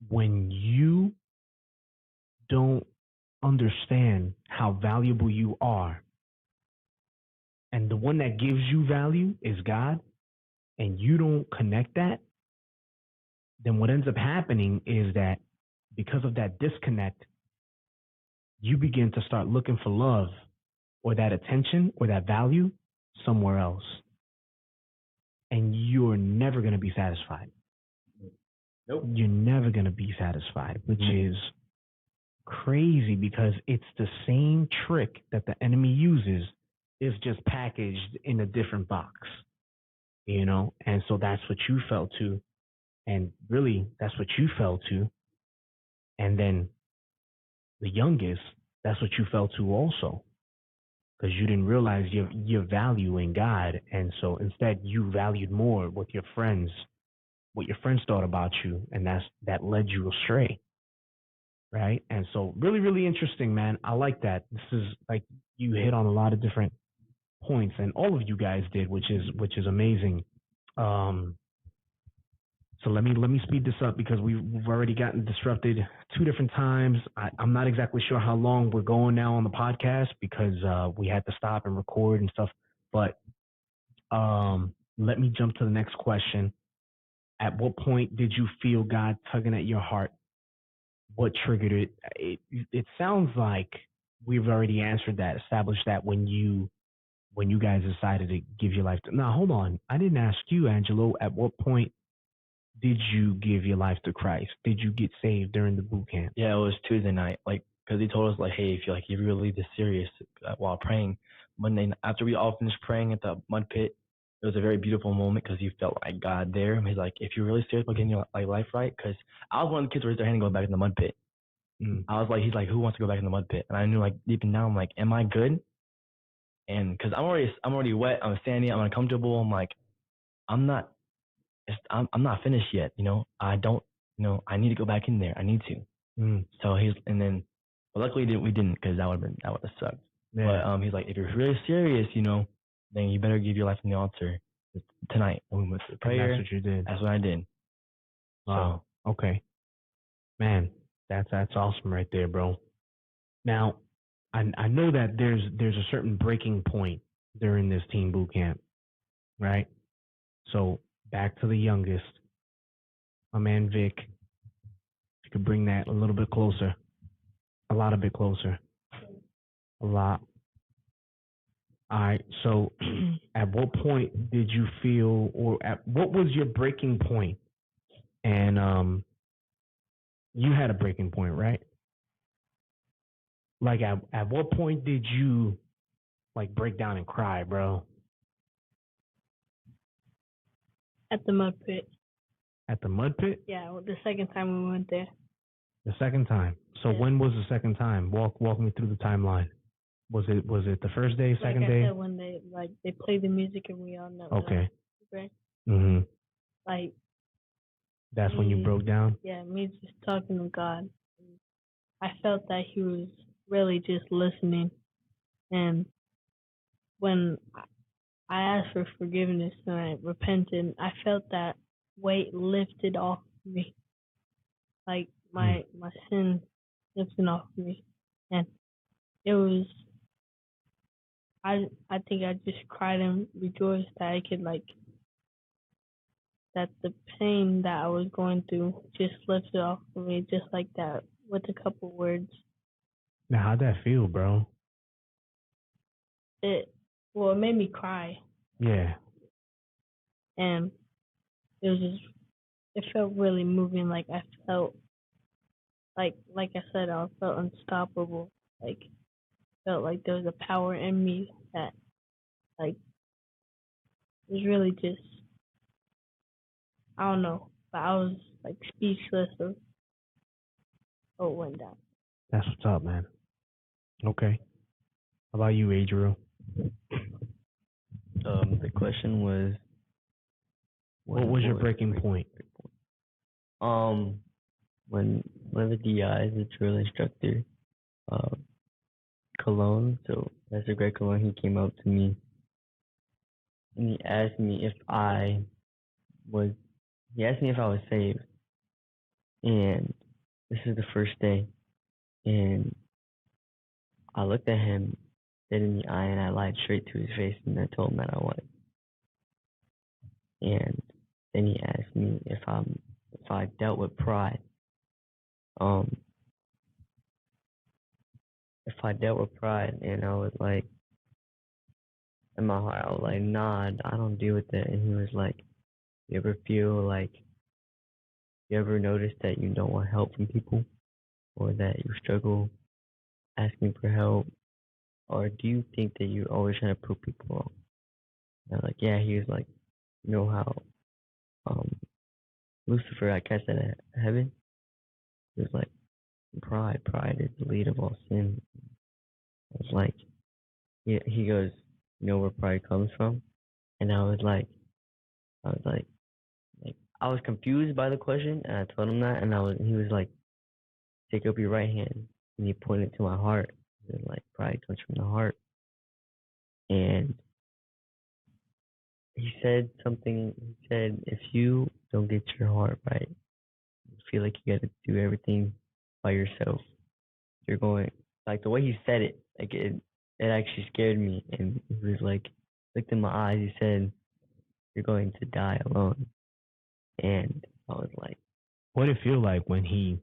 When you don't understand how valuable you are, and the one that gives you value is God, and you don't connect that, then what ends up happening is that because of that disconnect, you begin to start looking for love or that attention or that value somewhere else. And you're never going to be satisfied. Nope. You're never going to be satisfied, which is crazy because it's the same trick that the enemy uses. It's just packaged in a different box, And so that's what you fell to. And really, that's what you fell to. And then the youngest, that's what you fell to also. Because you didn't realize your value in God. And so instead, you valued more what your friends thought about you. And that led you astray. Right. And so really, really interesting, man. I like that. This is like you hit on a lot of different points, and all of you guys did, which is amazing. So let me speed this up because we've already gotten disrupted 2 different times. I'm not exactly sure how long we're going now on the podcast because we had to stop and record and stuff. But let me jump to the next question. At what point did you feel God tugging at your heart? What triggered it? It sounds like we've already answered that, established that when you guys decided to give your life to. Now, hold on. I didn't ask you, Angelo, at what point did you give your life to Christ? Did you get saved during the boot camp? Yeah, it was Tuesday night. Like, because he told us, like, hey, if you're really this serious while praying, Monday after we all finished praying at the mud pit, it was a very beautiful moment because you felt like God there. He's like, if you're really serious about getting your life right, because I was one of the kids who raised their hand and go back in the mud pit. I was like, he's like, who wants to go back in the mud pit? And I knew, like, deep down, I'm like, am I good? And because I'm already wet, I'm sandy, I'm uncomfortable. I'm like, I'm not finished yet. I don't. I need to go back in there. I need to. So but luckily we didn't because that would have sucked. Yeah. But he's like, if you're really serious, then you better give your life on the altar tonight. And we went to prayer. And that's what you did. That's what I did. Wow. So, okay. Man, that's awesome right there, bro. Now, I know that there's a certain breaking point during this teen boot camp, right? So back to the youngest, my man Vic. If you could bring that a little bit closer, a lot bit closer, a lot. All right. So, at what point did you feel, or what was your breaking point? And you had a breaking point, right? Like, at what point did you like break down and cry, bro? At the mud pit. At the mud pit? Yeah, the second time we went there. The second time. So yeah. When was the second time? Walk me through the timeline. Was it the first day, second day? Like I said, when they play the music and we all know. Okay. Right? Mhm. Like. That's when you broke down? Yeah, me just talking to God. I felt that He was really just listening, and when I asked for forgiveness and I repented, I felt that weight lifted off me, like my sin lifted off me, and it was. I think I just cried and rejoiced that I could that the pain that I was going through just lifted off of me just like that with a couple words. Now, how'd that feel, bro? It Well, it made me cry, Yeah. and it was just it felt really moving. Like I felt like I said, I felt unstoppable. Like felt like there was a power in me that like was really just I don't know, but I was like speechless of what went down. That's what's up, man. Okay. How about you, Adriel? The question was, What was your breaking point? Um, when one of the DIs, the drill instructor, uh, Cologne, so Mr. Greg Cologne, he came up to me and he asked me if was, he asked me if I was saved. And this is the first day. And I looked at him dead in the eye and I lied straight to his face and I told him that I was. And then he asked me if I dealt with pride. If I dealt with pride, and I was like, in my heart, I was like, nah, I don't deal with that. And he was like, you ever feel like, you ever notice that you don't want help from people, or that you struggle asking for help, or do you think that you're always trying to prove people wrong? And I was like, yeah. He was like, you know how Lucifer got cast out of heaven? He was like, pride is the lead of all sin. I was like, yeah. He goes, you know where pride comes from? And I was like, I was confused by the question, and I told him that, and he was like, take up your right hand, and he pointed to my heart. He was like, pride comes from the heart, and he said something. He said, if you don't get your heart right, you feel like you got to do everything by yourself. You're going like the way he said it, like it actually scared me, and he was like, looked in my eyes. He said, you're going to die alone, and I was like, What did it feel like when he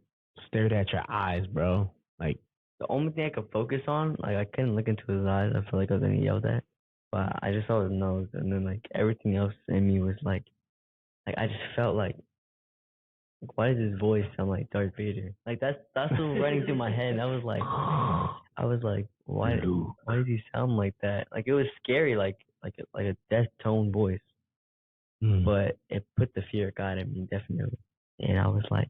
stared at your eyes, bro? Like, the only thing I could focus on, like I couldn't look into his eyes. I felt like I was gonna yell at, but I just saw his nose, and then like everything else in me was like I just felt like why does his voice sound like Darth Vader? Like that's what was running through my head. And I was like, why does he sound like that? Like it was scary, like a death tone voice, but it put the fear of God in me definitely, and I was like,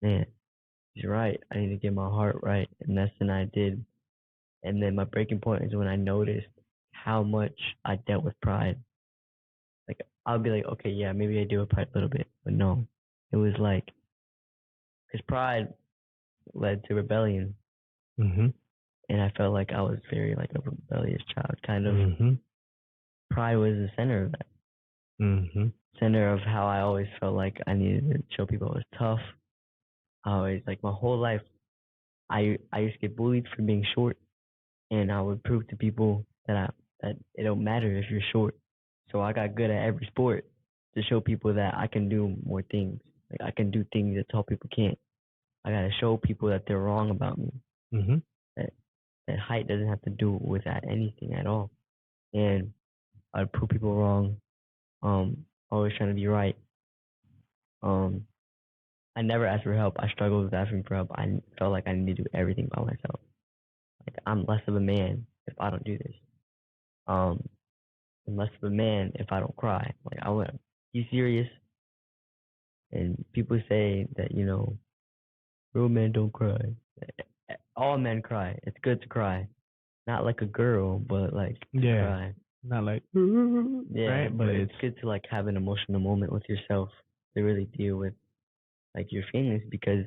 man, he's right. I need to get my heart right, and that's when I did. And then my breaking point is when I noticed how much I dealt with pride. Like I'll be like, okay, yeah, maybe I deal with pride a little bit, but no, it was like, because pride led to rebellion, and I felt like I was very like a rebellious child, kind of. Pride was the center of that. Center of how I always felt like I needed to show people I was tough. I always like my whole life, I used to get bullied for being short, and I would prove to people that it don't matter if you're short. So I got good at every sport to show people that I can do more things. Like I can do things that tall people can't. I gotta show people that they're wrong about me. That height doesn't have to do with that anything at all. And I'd prove people wrong. Always trying to be right. I never asked for help. I struggled with asking for help. I felt like I needed to do everything by myself. Like I'm less of a man if I don't do this. I'm less of a man if I don't cry. Like I want to be serious. And people say that real men don't cry. All men cry. It's good to cry. Not like a girl, but like to cry. Not like yeah, right? but it's good to like have an emotional moment with yourself to really deal with like your feelings, because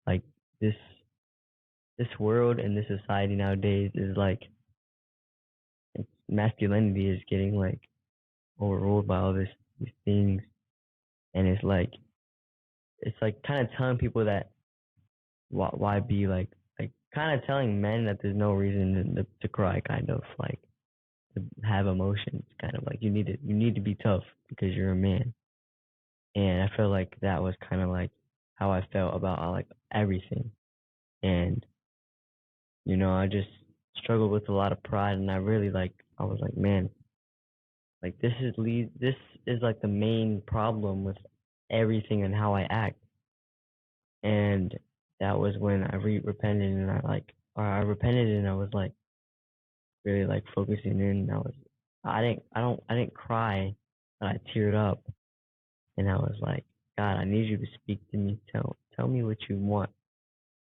like this world and this society nowadays is like masculinity is getting like overruled by all these things, and it's like kind of telling people that why be like kind of telling men that there's no reason to cry, kind of like to have emotions, kind of like you need to be tough because you're a man. And I feel like that was kind of like how I felt about like everything. And I just struggled with a lot of pride, and I was like, man, like this is like the main problem with everything and how I act. And that was when I repented, and I repented, and I was like really like focusing in. I didn't cry, but I teared up, and I was like, God, I need you to speak to me. Tell me what you want.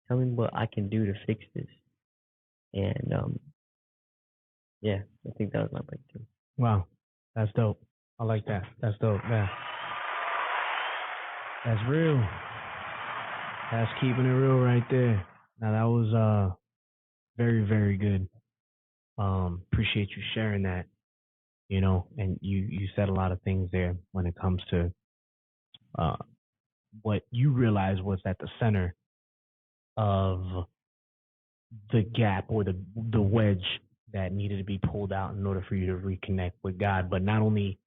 Tell me what I can do to fix this. And yeah, I think that was my breakthrough. Wow, that's dope. I like that. That's dope. Yeah, that's real. That's keeping it real right there. Now that was very, very good. Appreciate you sharing that. And you said a lot of things there when it comes to uh what you realized was at the center of the gap or the wedge that needed to be pulled out in order for you to reconnect with God. But not only,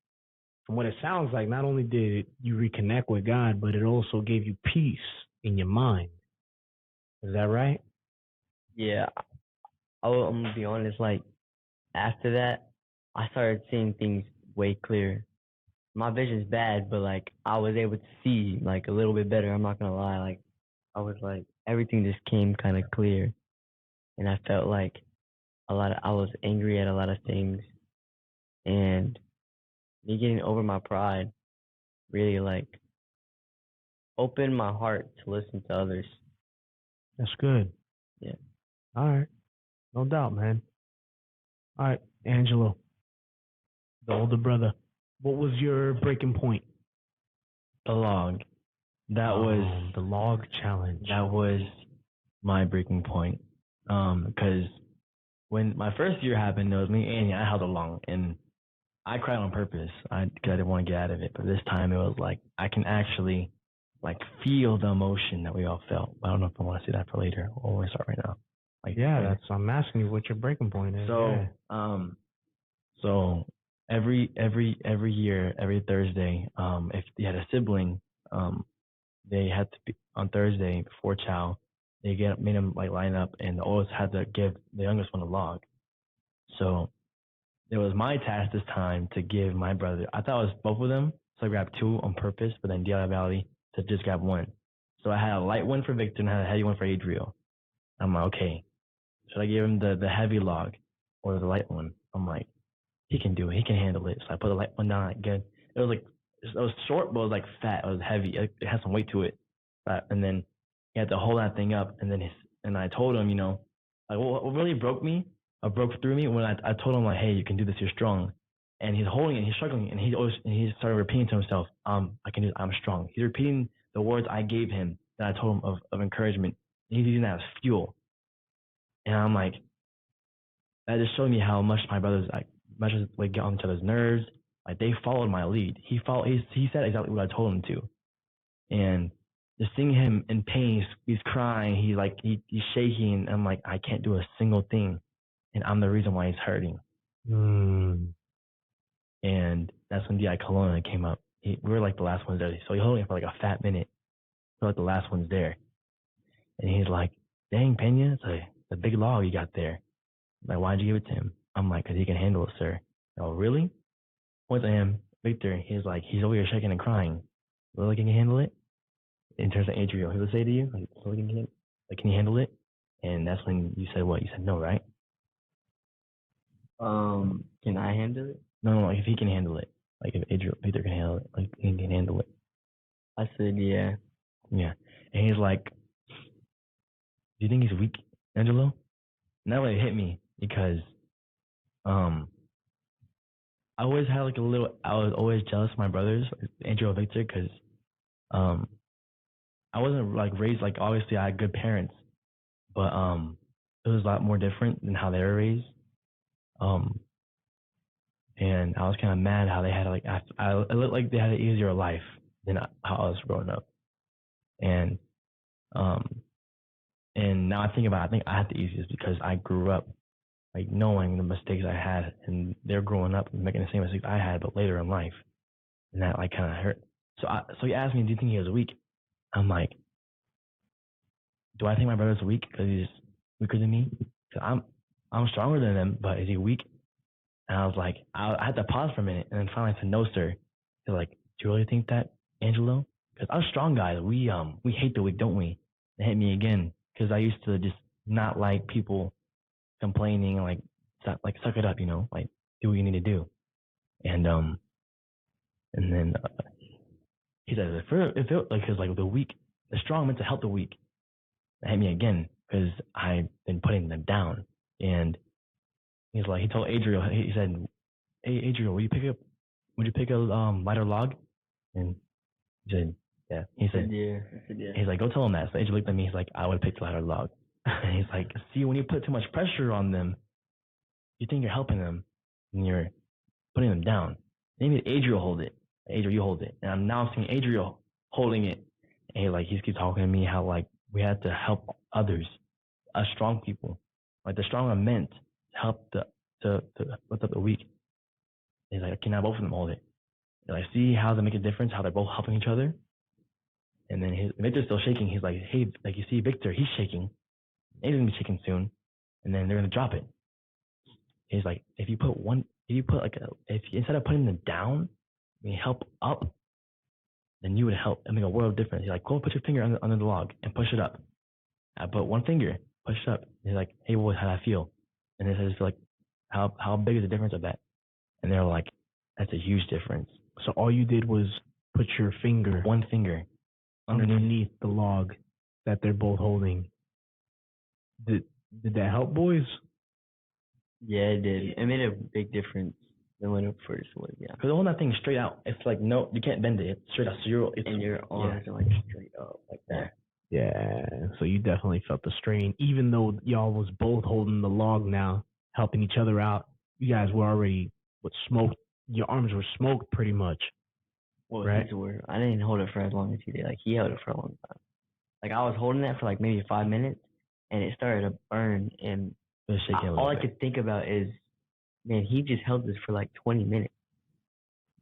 from what it sounds like, not only did you reconnect with God, but it also gave you peace in your mind. Is that right? Yeah, I'm gonna be honest. Like after that, I started seeing things way clearer. My vision's bad, but like I was able to see like a little bit better. I'm not gonna lie. Like I was like everything just came kind of clear, and I felt like I was angry at a lot of things, and me getting over my pride really like opened my heart to listen to others. That's good. Yeah. All right. No doubt, man. All right, Angelo, the older brother. What was your breaking point? The log. That was the log challenge. That was my breaking point. Because when my first year happened, it was me and Annie. I held along, and I cried on purpose. Because I didn't want to get out of it. But this time, it was like I can actually like feel the emotion that we all felt. I don't know if I want to see that for later or when we start right now. Like I'm asking you what your breaking point is. So every year, every Thursday, if you had a sibling, they had to be on Thursday before chow. They made them like line up, and the oldest had to give the youngest one a log. So it was my task this time to give my brother. I thought it was both of them, so I grabbed two on purpose, but then Diala Valley to just grab one. So I had a light one for Victor and I had a heavy one for Adriel. I'm like, okay, should I give him the heavy log or the light one? I'm like, he can do it. He can handle it. So I put the light one down again. It was short, but it was like fat. It was heavy. It had some weight to it. And then he had to hold that thing up. And then I told him, like what really broke through me when I told him like, hey, you can do this. You're strong. And he's holding it. He's struggling. And he started repeating to himself, I can do it. I'm strong. He's repeating the words I gave him that I told him of encouragement. And he's using that as fuel. And I'm like, that just showed me how much my brothers like get on each other's nerves. Like they followed my lead. He said exactly what I told him to. And just seeing him in pain, he's crying, he's shaking. I'm like, I can't do a single thing, and I'm the reason why he's hurting. And that's when Di Colonna came up. We were like the last ones there, so he held me for like a fat minute. We're like the last ones there, and he's like, "Dang, Pena, it's a big log you got there. Like, why'd you give it to him?" I'm like, "'Cause he can handle it, sir." Oh, really? Point to him, Victor. He's like, he's over here shaking and crying. Really, can he handle it? In terms of Adriel, he would say to you, like, can you handle it? And that's when you said what? You said no, right? Can I handle it? No, like if he can handle it. Like if Victor can handle it, like he can handle it. I said yeah. Yeah. And he's like, do you think he's weak, Angelo? And that really hit me because I always had like I was always jealous of my brothers, Andrew and Victor, because I wasn't like raised, like obviously I had good parents, but it was a lot more different than how they were raised. And I was kind of mad how they had I looked like they had an easier life how I was growing up. And and now I think about it, I think I had the easiest because I grew up like knowing the mistakes I had, and they're growing up and making the same mistakes I had, but later in life, and that like kind of hurt. So he asked me, "Do you think he was weak?" I'm like, "Do I think my brother's weak because he's weaker than me? Cause I'm stronger than him, but is he weak?" And I was like, I had to pause for a minute, and then finally I said, "No, sir." He's like, "Do you really think that, Angelo?" Because us strong guys, we hate the weak, don't we? It hit me again because I used to just not like people complaining, like suck it up, like do what you need to do. And then he said, it felt like because like the strong meant to help the weak. That hit me again because I've been putting them down. And he told Adriel, he said, "Hey Adriel, would you pick a lighter log?" And he said, "Yeah." He said, Yeah. I said, yeah. He's like, "Go tell him that." So Adriel looked at me. He's like, "I would pick the lighter log." And he's like, "See, when you put too much pressure on them, you think you're helping them, and you're putting them down." Maybe Adriel hold it. Adriel, you hold it. And I'm now seeing Adriel holding it. And he keeps talking to me how like we had to help others, us strong people. Like the strong are meant to help to lift up the weak. He's like, "Can I both of them hold it?" And I see how they make a difference, how they're both helping each other. And then Victor's still shaking. He's like, "Hey, like you see Victor, he's shaking. He's gonna be shaking soon, and then they're gonna drop it." He's like, if you instead of putting them down, you help up, then you would help and make a world of difference. He's like, "Go put your finger under the log and push it up." I put one finger, push it up. He's like, "Hey boys, how do I feel?" And I just feel like, how big is the difference of that? And they're like, "That's a huge difference." So all you did was put your finger One finger underneath the log that they're both holding. Did that help, boys? Yeah, it did. It made a big difference than when it first was. Yeah. Because holding that thing straight out, it's like no, you can't bend it. It's straight out. So and your arms are like straight up like that. Yeah. So you definitely felt the strain, even though y'all was both holding the log now, helping each other out. You guys were already smoked. Your arms were smoked pretty much. Well, right? I didn't hold it for as long as he did. Like he held it for a long time. Like I was holding it for like maybe 5 minutes, and it started to burn. And all I could think about is, man, he just held this for like 20 minutes.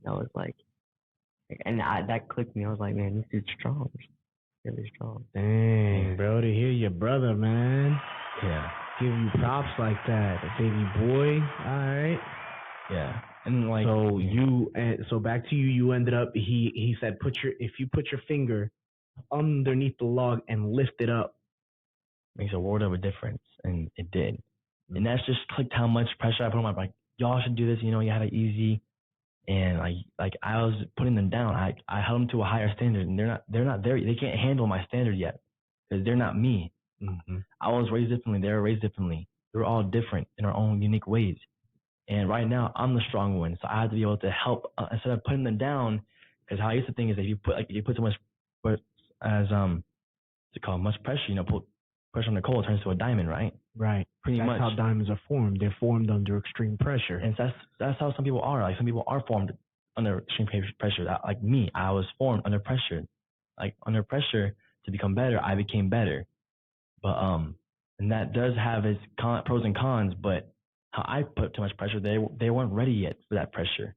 And I was like, and that clicked me. I was like, man, this dude's strong. Really strong. Dang, bro, to hear your brother, man. Yeah. Give you props like that, baby boy. All right. Yeah. And like so back to you. You ended up. He said, if you put your finger underneath the log and lift it up, makes a world of a difference, and it did. And that's just clicked how much pressure I put on my like, y'all should do this. You had it easy, and like I was putting them down. I held them to a higher standard, and they're not there. They can't handle my standard yet because they're not me. Mm-hmm. I was raised differently. They were raised differently. We're all different in our own unique ways. And right now, I'm the strong one, so I have to be able to help instead of putting them down. Because how I used to think is if you put too much, much pressure, put pressure on the coal, it turns to a diamond, right? Right. Pretty much. That's how diamonds are formed. They're formed under extreme pressure. And that's how some people are. Like some people are formed under extreme pressure. Like me, I was formed under pressure. Like under pressure to become better, I became better. But and that does have its pros and cons. But how I put too much pressure, they weren't ready yet for that pressure.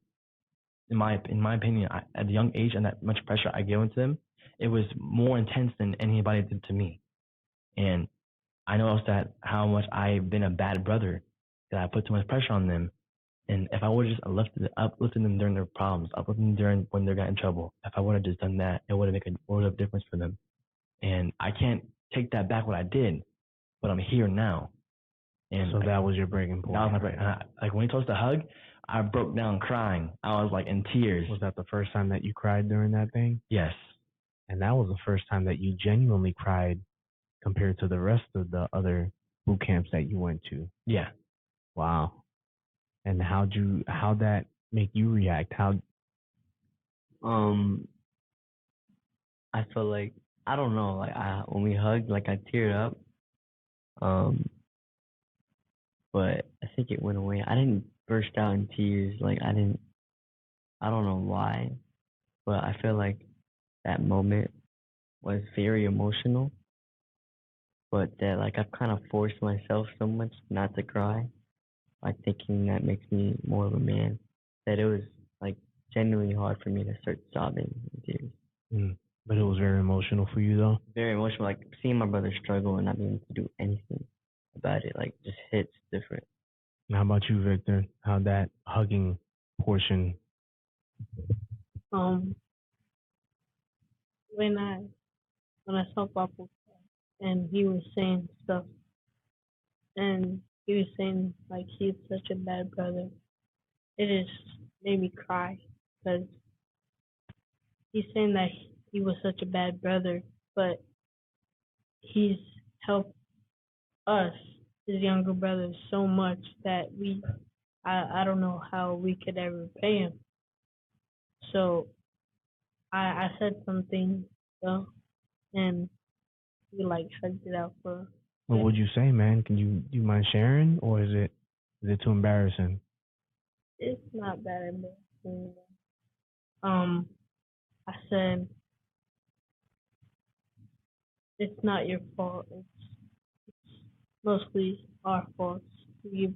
In my opinion, at a young age and that much pressure I gave into them, it was more intense than anybody did to me. And I noticed that how much I've been a bad brother, that I put too much pressure on them. And if I would have just uplifted them during their problems, uplifted them during when they got in trouble, if I would have just done that, it would have made a world of difference for them. And I can't take that back what I did, but I'm here now. And so that was your breaking point. That was my break. Like when he told us to hug, I broke down crying. I was like in tears. Was that the first time that you cried during that thing? Yes. And that was the first time that you genuinely cried compared to the rest of the other boot camps that you went to. Yeah. Wow. And how'd that make you react? I felt like, I don't know, like when we hugged, like I teared up. But I think it went away. I didn't burst out in tears. Like I don't know why, but I feel like that moment was very emotional, but that like I've kind of forced myself so much not to cry, like thinking that makes me more of a man, that it was like genuinely hard for me to start sobbing in tears. Mm. But it was very emotional for you, though. Very emotional, like seeing my brother struggle and not being able to do anything about it, like just hits different. And how about you, Victor? How that hugging portion? Um, when I saw Papa and he was saying stuff, and he was saying like he's such a bad brother, it just made me cry because he's saying that he was such a bad brother, but he's helped us, his younger brothers, so much that I don't know how we could ever pay him. So I said something though, and we like hugged it out for. What would you say, man? Can you do you mind sharing, or is it too embarrassing? It's not that embarrassing. I said it's not your fault. It's mostly our fault. We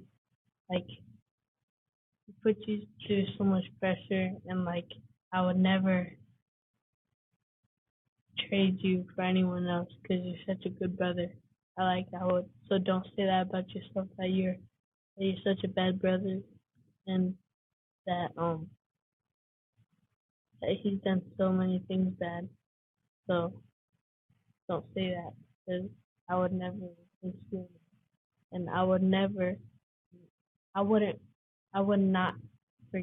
like put you through so much pressure, and like I would never trade you for anyone else because you're such a good brother. I would. So don't say that about yourself that you're such a bad brother, and that that he's done so many things bad. So don't say that because I would never consume it, and I wouldn't, I would not for,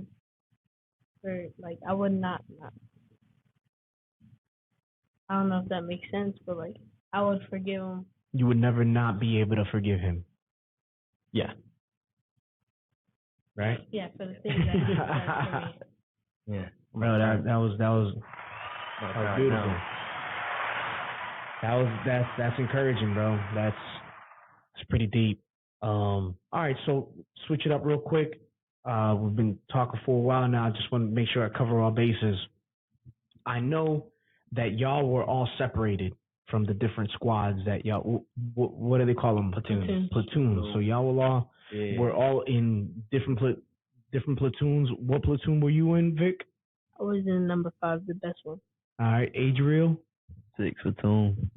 like I would not. I don't know if that makes sense, but like I would forgive him. You would never not be able to forgive him. Yeah. Right? Yeah, for the things that he done for me. Yeah. Bro, that was beautiful. That's encouraging, bro. That's pretty deep. All right, so switch it up real quick. We've been talking for a while now. I just want to make sure I cover all bases. I know that y'all were all separated from the different squads that y'all. What do they call them? Platoons. So y'all were all in different platoons. What platoon were you in, Vic? I was in number 5, the best one. All right, Adriel. 6th platoon.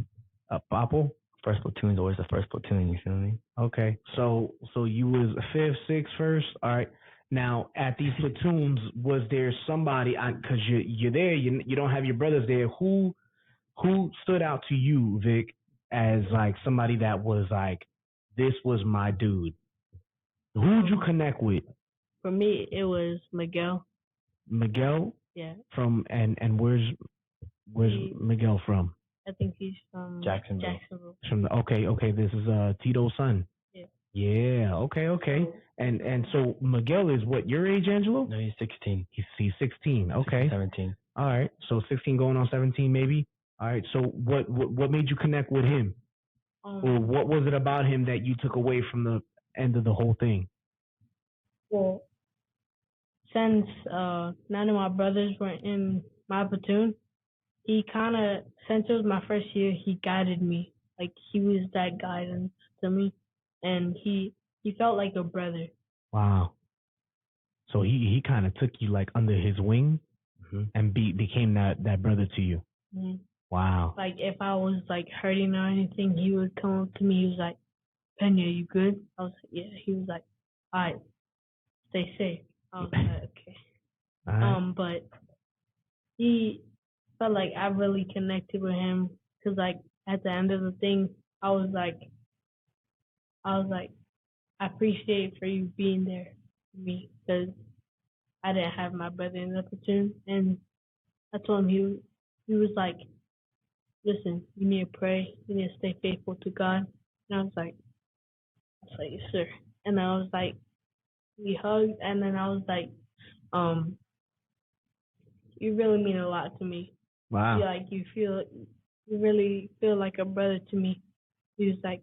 Papo. First platoon is always the first platoon. You feel me? Okay, so you was 5th, 6th, first. All right. Now at these platoons, was there somebody? Because you're there, you don't have your brothers there. Who stood out to you, Vic, as like somebody that was like, this was my dude? Who'd you connect with? For me, it was Miguel. Miguel. Yeah. From and where's Miguel from? I think he's from Jacksonville. From okay. This is Tito's son. Yeah. Yeah. Okay. And so Miguel is what, your age, Angelo? No, he's 16. He's 16. Okay. 17. All right. So 16 going on 17 maybe. All right. So what made you connect with him? Or what was it about him that you took away from the end of the whole thing? Well, since none of my brothers were in my platoon, he kind of, since it was my first year, he guided me. Like he was that guidance to me, and he felt like a brother. Wow. So he kind of took you like under his wing, and became that brother to you. Mm-hmm. Wow. Like if I was like hurting or anything, he would come up to me. He was like, "Pena, you good?" I was like, "Yeah." He was like, "All right, stay safe." I was like, "Okay." All right. But he felt like I really connected with him because like at the end of the thing, I was like, I appreciate for you being there for me because I didn't have my brother in the platoon, and I told him he was like, "Listen, you need to pray, you need to stay faithful to God," and I was like, "Yes, sir." And I was like, we hugged, and then I was like, you really mean a lot to me. Wow. You really feel like a brother to me. He was like,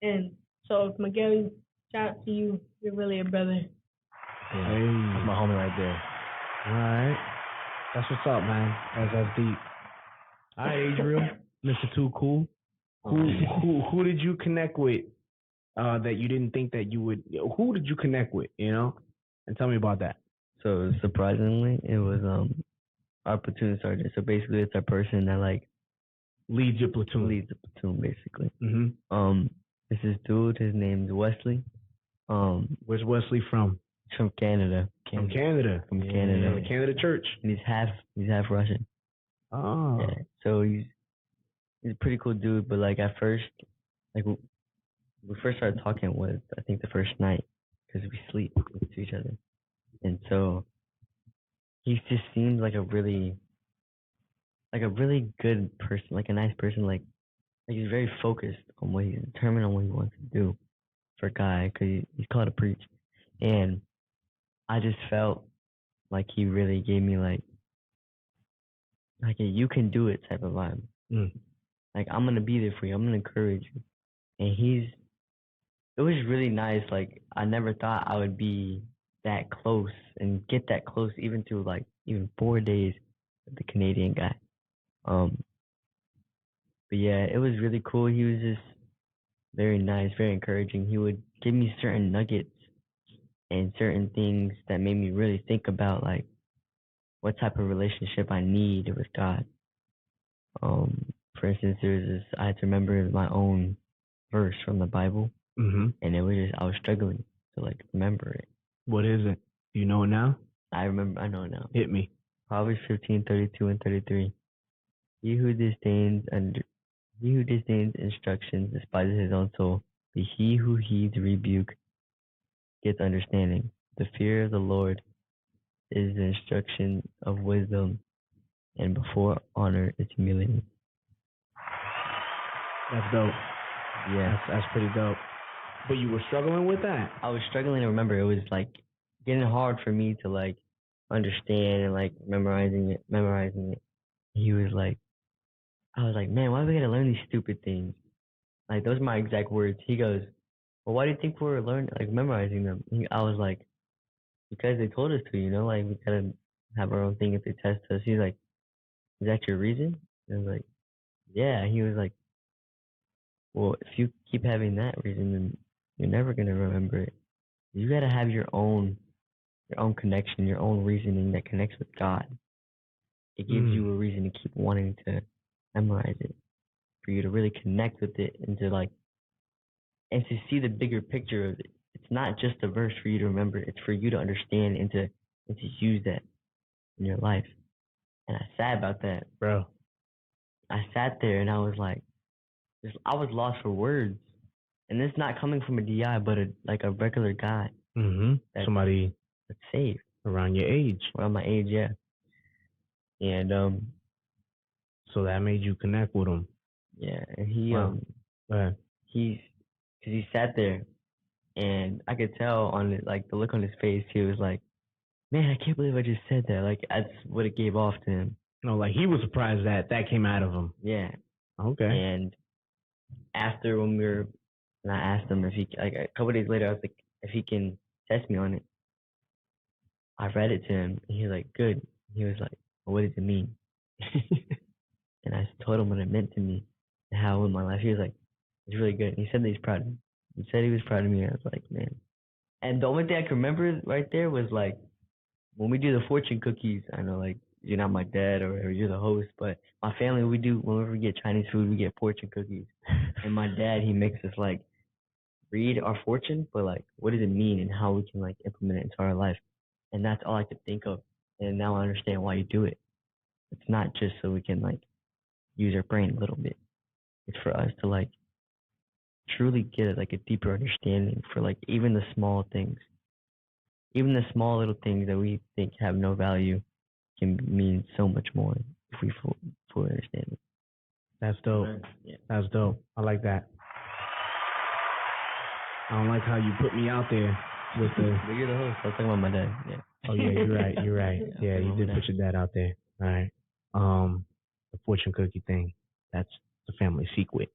and so if Miguel, shout out to you, you're really a brother. Yeah. Hey. That's my homie right there. All right. That's what's up, man. That's deep. All right, Adriel, Mr. Too Cool. Who did you connect with that you didn't think that you would? Who did you connect with? And tell me about that. So surprisingly, it was our platoon sergeant. So basically, it's a person that like Leads your platoon. leads the platoon basically. Mm-hmm. This is dude. His name's Wesley. Where's Wesley from? He's from Canada. From Canada. From Canada. From the Canada Church. And he's half Russian. Oh. Yeah. So he's a pretty cool dude. But like at first, like we first started talking was I think the first night because we sleep next to each other, and so he just seems like a really good person, like a nice person, like he's very focused on what he's determined on what he wants to do for a guy because he's called to preach, and I just felt like he really gave me like a you can do it type of vibe. Like I'm gonna be there for you, I'm gonna encourage you, and it was really nice. Like I never thought I would be that close and get that close even through like even 4 days with the Canadian guy. But yeah, it was really cool. He was just very nice, very encouraging. He would give me certain nuggets and certain things that made me really think about like what type of relationship I need with God. For instance, there's this I had to remember my own verse from the Bible, and it was just I was struggling to like remember it. What is it? Do you know it now? I know it now. Hit me. Proverbs 15:32 and 33. He who disdains instruction despises his own soul, but he who heeds rebuke gets understanding. The fear of the Lord is the instruction of wisdom, and before honor is humility. That's dope. Yeah. That's pretty dope. But you were struggling with that? I was struggling to remember. It was like getting hard for me to like understand and like memorizing it. He was like, I was like, man, why do we gotta learn these stupid things? Like those are my exact words. He goes, well, why do you think we're memorizing them? I was like, because they told us to, like we gotta have our own thing if they test us. He's like, is that your reason? I was like, yeah. He was like, well, if you keep having that reason, then you're never gonna remember it. You gotta have your own connection, your own reasoning that connects with God. It gives you a reason to keep wanting to memorize it, for you to really connect with it and to see the bigger picture of it. It's not just a verse for you to remember, it's for you to understand and to use that in your life. And I sat about that. Bro. I sat there and I was like, I was lost for words. And this not coming from a DI, but a regular guy. Somebody that's saved. Around your age. Around my age, yeah. And so that made you connect with him. Yeah, and he because he sat there, and I could tell on it, like the look on his face, he was like, "Man, I can't believe I just said that." Like that's what it gave off to him. No, like he was surprised that came out of him. Yeah. Okay. And after and I asked him if he, like a couple of days later, I was like, if he can test me on it. I read it to him, and he was like, "Good." He was like, well, "What does it mean?" And I told him what it meant to me and how in my life. He was like, "It's really good." And he said that he's proud of me. He said he was proud of me. And I was like, man. And the only thing I can remember right there was like when we do the fortune cookies. I know like you're not my dad or you're the host, but my family, we do, whenever we get Chinese food, we get fortune cookies. And my dad, he makes us like read our fortune, but like what does it mean and how we can like implement it into our life. And that's all I could think of. And now I understand why you do it. It's not just so we can like use our brain a little bit. It's for us to like truly get like a deeper understanding for like even the small things. Even the small little things that we think have no value can mean so much more if we fully understand it. That's dope. Yeah. That's dope. I like that. I don't like how you put me out there with the. But you're the host. I was talking about my dad. Yeah. Oh yeah, you're right. You're right. Yeah, you did put your dad out there. All right. The fortune cookie thing. That's the family secret.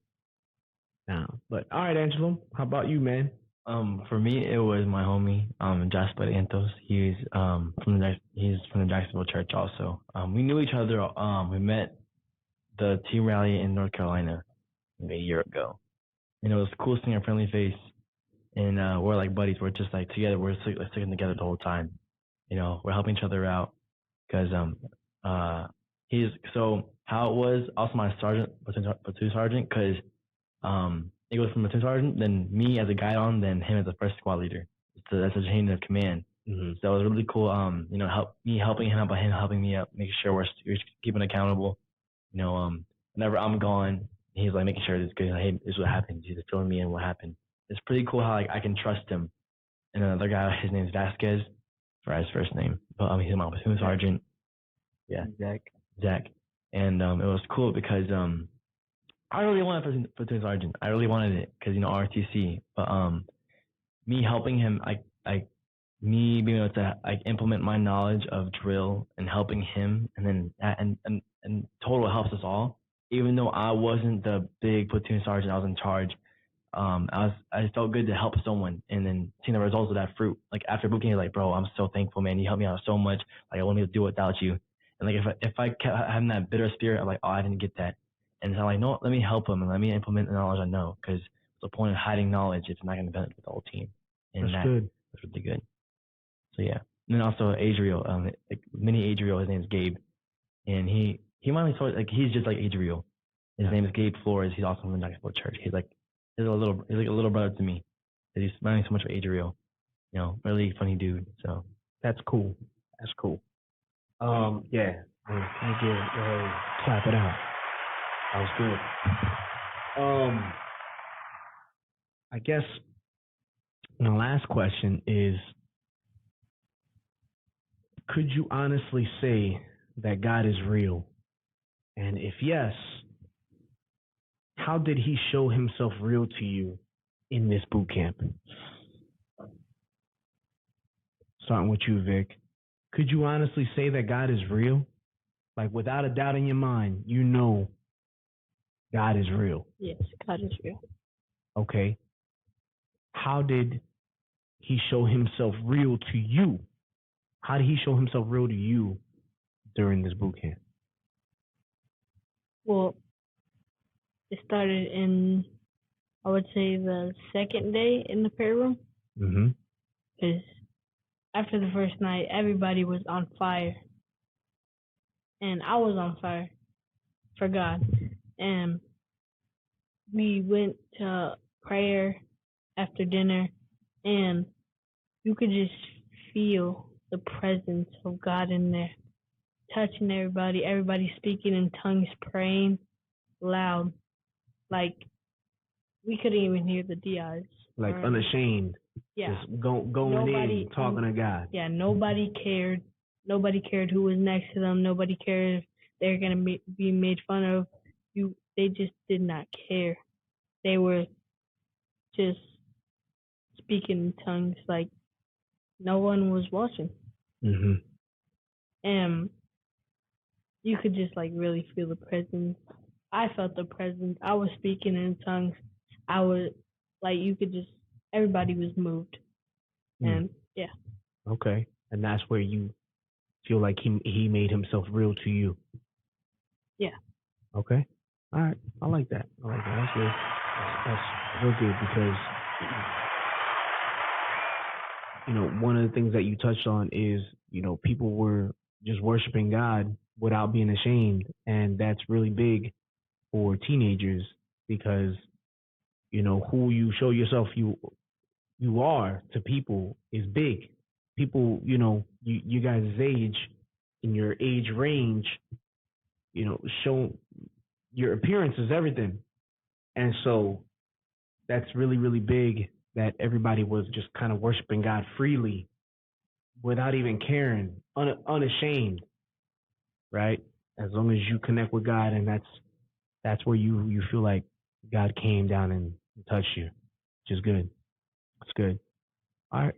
Now, but all right, Angelo. How about you, man? For me, it was my homie, Jasper Entos. He's from the Jacksonville church also. We knew each other. We met the team rally in North Carolina maybe a year ago, and it was the coolest thing. Our friendly face, and we're like buddies. We're just like together. We're sticking together the whole time. We're helping each other out because he's so how it was also my platoon sergeant because it goes from platoon sergeant, then me as a guide on, then him as a first squad leader. So that's a chain of command. Mm-hmm. So it was really cool. Helping him out, but him helping me up, making sure we're keeping accountable. Whenever I'm gone, he's like making sure this good. Like, hey, this is what happened. He's just filling me in what happened. It's pretty cool how I can trust him. And another guy, his name's Vasquez, for his first name. But he's my platoon sergeant. Yeah, Zach. And it was cool because I really wanted platoon sergeant. I really wanted it because RTC. But me helping him, me being able to implement my knowledge of drill and helping him, and then and total helps us all. Even though I wasn't the big platoon sergeant, I was in charge. I felt good to help someone, and then seeing the results of that fruit. Like after boot camp, like bro, I'm so thankful, man. You helped me out so much. Like I wouldn't be able to do it without you. And like if I kept having that bitter spirit, I'm like, oh, I didn't get that. And so I'm like, no, let me help him and let me implement the knowledge I know. Because what's the point of hiding knowledge if it's not going to benefit the whole team? And that's good. That's really good. So yeah. And then also Adriel, mini Adriel, his name's Gabe, and he might be he's just like Adriel. His name is Gabe Flores. He's also from the Jacksonville church. He's like a little brother to me. He's smiling so much for Adriel. Really funny dude. So that's cool. That's cool. Yeah. Thank you. Clap it out. That was good. I guess my last question is, could you honestly say that God is real? And if yes, how did he show himself real to you in this boot camp? Starting with you, Vic. Could you honestly say that God is real? Like without a doubt in your mind, God is real. Yes, God is real. Okay. How did he show himself real to you? How did he show himself real to you during this boot camp? Well, it started in, I would say, the second day in the prayer room. Mm-hmm. Because after the first night, everybody was on fire. And I was on fire for God. And we went to prayer after dinner, and you could just feel the presence of God in there, touching everybody speaking in tongues, praying loud. Like, we couldn't even hear the DIs. Like unashamed. Yeah. Just going in, talking to God. Yeah, nobody cared. Nobody cared who was next to them. Nobody cared if they're going to be made fun of. They just did not care. They were just speaking in tongues like no one was watching. Mm-hmm. And you could just like really feel the presence. I felt the presence. I was speaking in tongues. I was like, you could just, everybody was moved. And yeah. Okay. And that's where you feel like he made himself real to you. Yeah. Okay. All right. I like that. That's good. That's real good because, one of the things that you touched on is, people were just worshiping God without being ashamed. And that's really big for teenagers because, who you show yourself you are to people is big. People, you guys' age, in your age range, show your appearance is everything. And so that's really, really big that everybody was just kind of worshiping God freely without even caring, unashamed, right? As long as you connect with God, and that's where you feel like God came down and touched you, which is good. It's good. All right.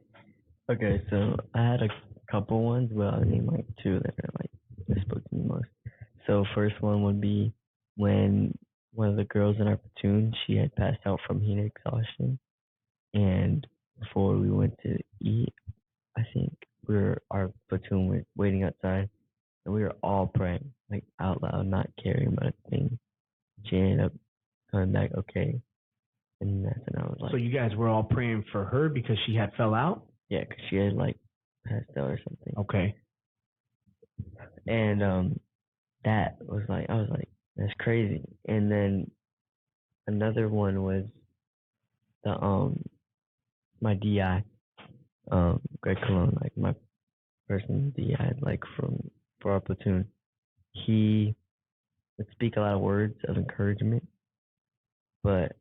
Okay, so I had a couple ones, but I'll name like two that are like that spoke to me most. So first one would be when one of the girls in our platoon, she had passed out from heat exhaustion, and before we went to eat, I think our platoon was waiting outside, and we were all praying, like out loud, not caring about a thing. She ended up coming back okay, and that's when I was like, So you guys were all praying for her because she had fell out? yeah, because she had like passed out or something. Okay. And that was like, I was like, that's crazy. And then another one was the my DI, Greg Cologne, like my person DI, like for our platoon. He would speak a lot of words of encouragement, but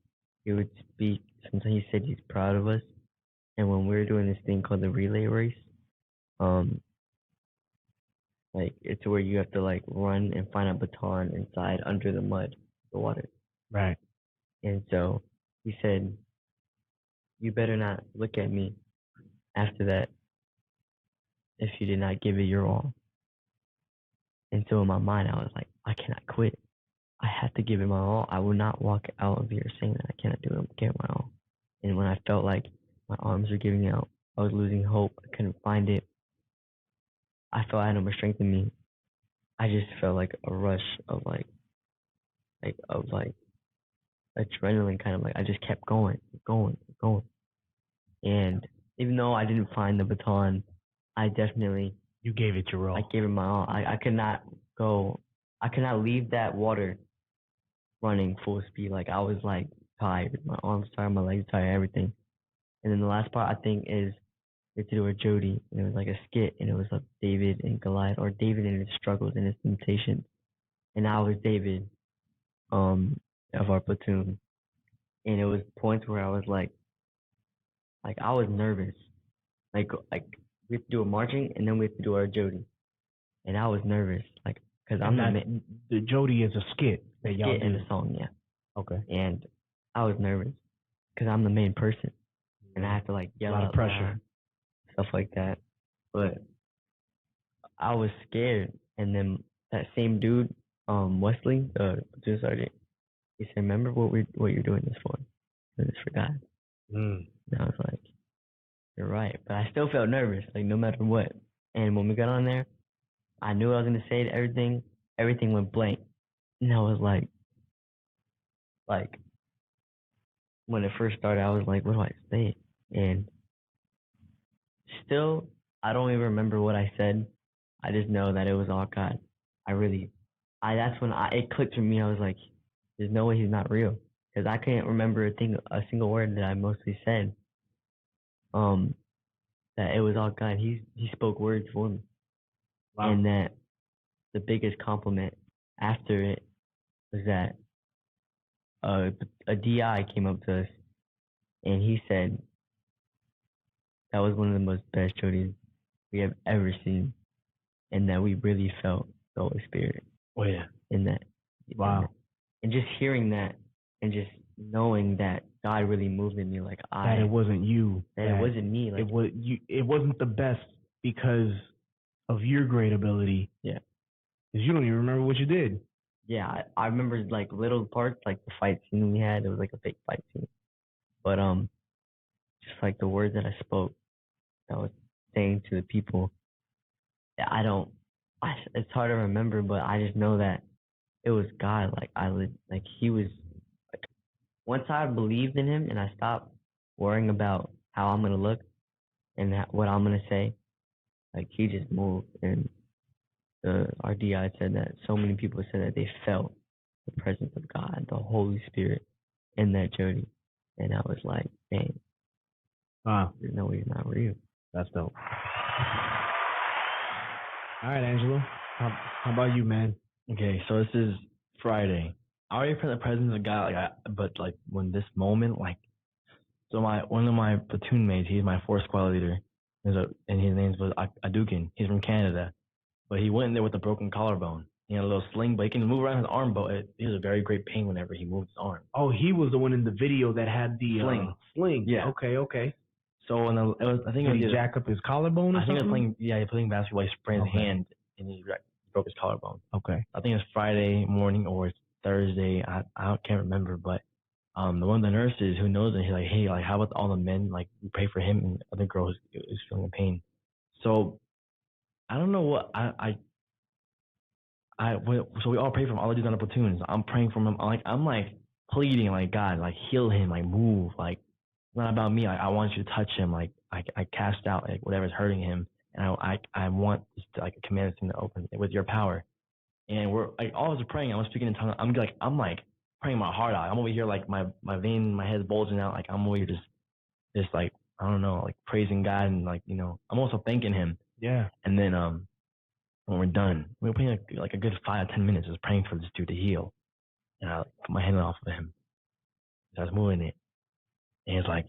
he would speak. Sometimes he said he's proud of us. And when we were doing this thing called the relay race, like it's where you have to like run and find a baton inside under the mud, the water. Right. And so he said, "You better not look at me after that if you did not give it your all." And so in my mind, I was like, I cannot quit. I have to give it my all. I will not walk out of here saying that I cannot do it. I'm giving my all. And when I felt like my arms were giving out, I was losing hope. I couldn't find it. I felt I had no more strength in me. I just felt like a rush of like adrenaline, kind of like I just kept going. And even though I didn't find the baton, I definitely You gave it your all. I gave it my all. I could not leave that water running full speed. Like I was like tired. My arms tired, my legs tired, everything. And then the last part I think is we had to do a Jody, and it was like a skit, and it was like David and Goliath, or David and his struggles and his temptations. And I was David, of our platoon. And it was points where I was like I was nervous. Like we have to do a marching, and then we have to do our Jody. And I was nervous, like, because I'm the Jody is a skit that y'all skit in do. the song, yeah. Okay. And I was nervous because I'm the main person, and I have to like yell a lot of out pressure, loud, stuff like that. But I was scared, and then that same dude, Wesley, the platoon sergeant, he said, "Remember what you're doing this for? Doing this for God." Mm. And I was like, "You're right," but I still felt nervous, like no matter what. And when we got on there, I knew I was gonna say everything. Everything went blank, and I was like when it first started, I was like, "What do I say?" And still, I don't even remember what I said. I just know that it was all God. That's when it clicked for me. I was like, "There's no way he's not real," because I can't remember a single word that I mostly said. That it was all God. He spoke words for me. Wow. And that the biggest compliment after it was that a DI came up to us, and he said that was one of the most best Jodies we have ever seen, and that we really felt the Holy Spirit. Oh yeah. In that. Wow. And just hearing that, and just knowing that God really moved in me, that it wasn't you. That it wasn't me. Like it wasn't the best because of your great ability. Yeah. Because you don't even remember what you did. Yeah, I remember like little parts, like the fight scene we had. It was like a fake fight scene, but just like the words that I spoke, I was saying to the people. It's hard to remember, but I just know that it was God. He was like, once I believed in him and I stopped worrying about how I'm gonna look and what I'm gonna say, like he just moved. And our DI said that so many people said that they felt the presence of God, the Holy Spirit, in that Jody, and I was like, dang, wow, there's no way he's not real. That's dope. All right, Angelo, how about you, man? Okay, so this is Friday. I already felt the presence of God, but when this moment, one of my platoon mates, he's my 4th squad leader, and his name was Adukin. He's from Canada, but he went in there with a broken collarbone. He had a little sling, but he can move around his arm, but it was a very great pain whenever he moved his arm. Oh, he was the one in the video that had the sling. Yeah. Okay. So I think did he jack up his collarbone or something? I think he was playing basketball. He sprained his hand and he broke his collarbone. Okay. I think it was Friday morning or Thursday. I can't remember, but one of the nurses who knows it, he's like, hey, like, how about all the men? Like, we pray for him, and the other girl is feeling pain. So I don't know what so we all pray for him. All the dudes on the platoons. I'm praying for him. I'm like pleading, like, God, like, heal him, like, move, like, it's not about me. I want you to touch him. Like, I cast out like whatever's hurting him, and I want this to, like, command this thing to open with your power. And we're like all of us are praying. I'm speaking in tongues. I'm like praying my heart out. I'm over here like my vein, my head's bulging out. Like I'm over here just like, I don't know, like praising God, and like, you know, I'm also thanking Him. Yeah. And then when we're done, we were playing like a good 5 to 10 minutes just praying for this dude to heal. And I put my hand off of him. So I was moving it, and it's like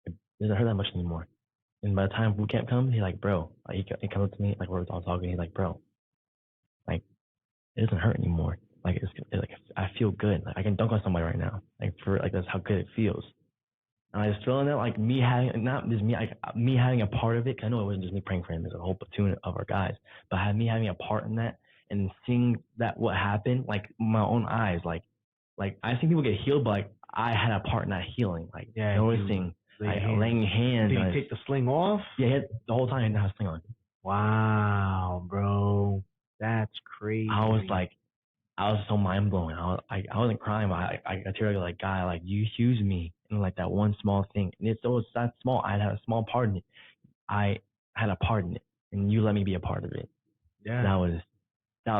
it doesn't hurt that much anymore. And by the time boot camp comes, he's like, bro, like, he comes up to me, like, we're all talking. He's like, bro, like, it doesn't hurt anymore. Like, it's like I feel good. Like I can dunk on somebody right now. Like that's how good it feels. And I just feeling that, like, me having not just me, like me having a part of it. 'Cause I know it wasn't just me praying for him. There's a whole platoon of our guys, but me having a part in that and seeing that what happened, like my own eyes, like I seen people get healed, but like I had a part in that healing. Like noticing, like laying hands. Did he take the sling off? Yeah, the whole time he didn't have a sling on. Wow, bro, that's crazy. I was so mind blown. I wasn't crying, but I tear like, God, like, you use me in like that one small thing, and it's that small. I had a small part in it. I had a part in it, and you let me be a part of it. Yeah, that was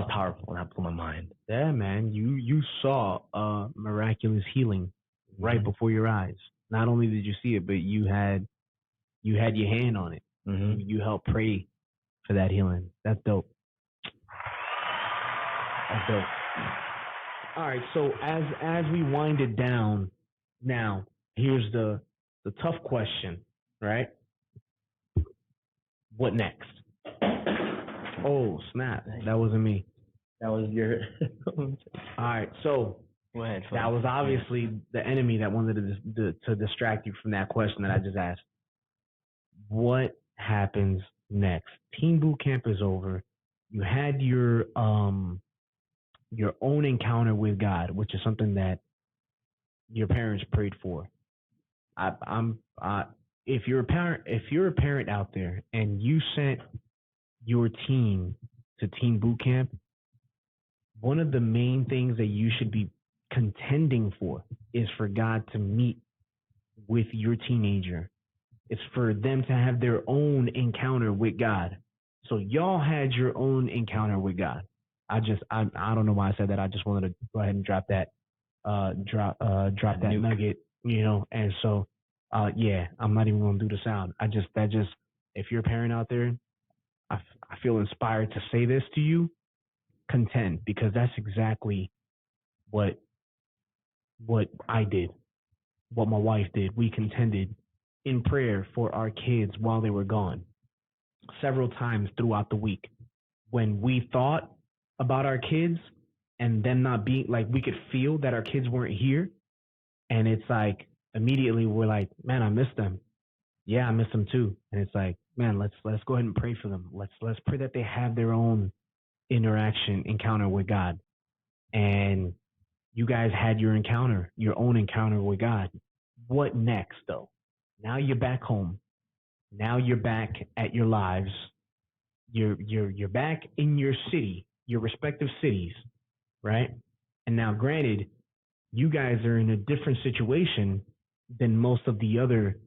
powerful, and that blew my mind. Yeah, man, you saw miraculous healing right before your eyes. Not only did you see it, but you had your hand on it. Mm-hmm. You helped pray for that healing. That's dope. That's dope. All right, so as we wind it down, now here's the tough question, right? What next? Oh snap! That wasn't me. That was your. All right, so go ahead. That was obviously the enemy that wanted to distract you from that question that I just asked. What happens next? Teen boot camp is over. You had your own encounter with God, which is something that your parents prayed for. If you're a parent out there and you sent your teen to teen boot camp, one of the main things that you should be contending for is for God to meet with your teenager. It's for them to have their own encounter with God. So y'all had your own encounter with God. I don't know why I said that. I just wanted to go ahead and drop that nugget, you know. And so yeah, I'm not even gonna do the sound. If you're a parent out there, I feel inspired to say this to you. Contend, because that's exactly what I did, what my wife did. We contended in prayer for our kids while they were gone several times throughout the week. When we thought about our kids and them not being, like, we could feel that our kids weren't here, and it's like immediately we're like, man, I miss them. Yeah, I miss them too. And it's like, man, let's go ahead and pray for them. Let's pray that they have their own encounter with God. And you guys had your own encounter with God. What next, though? Now you're back home. Now you're back at your lives. You're back in your city, your respective cities, right? And now, granted, you guys are in a different situation than most of the other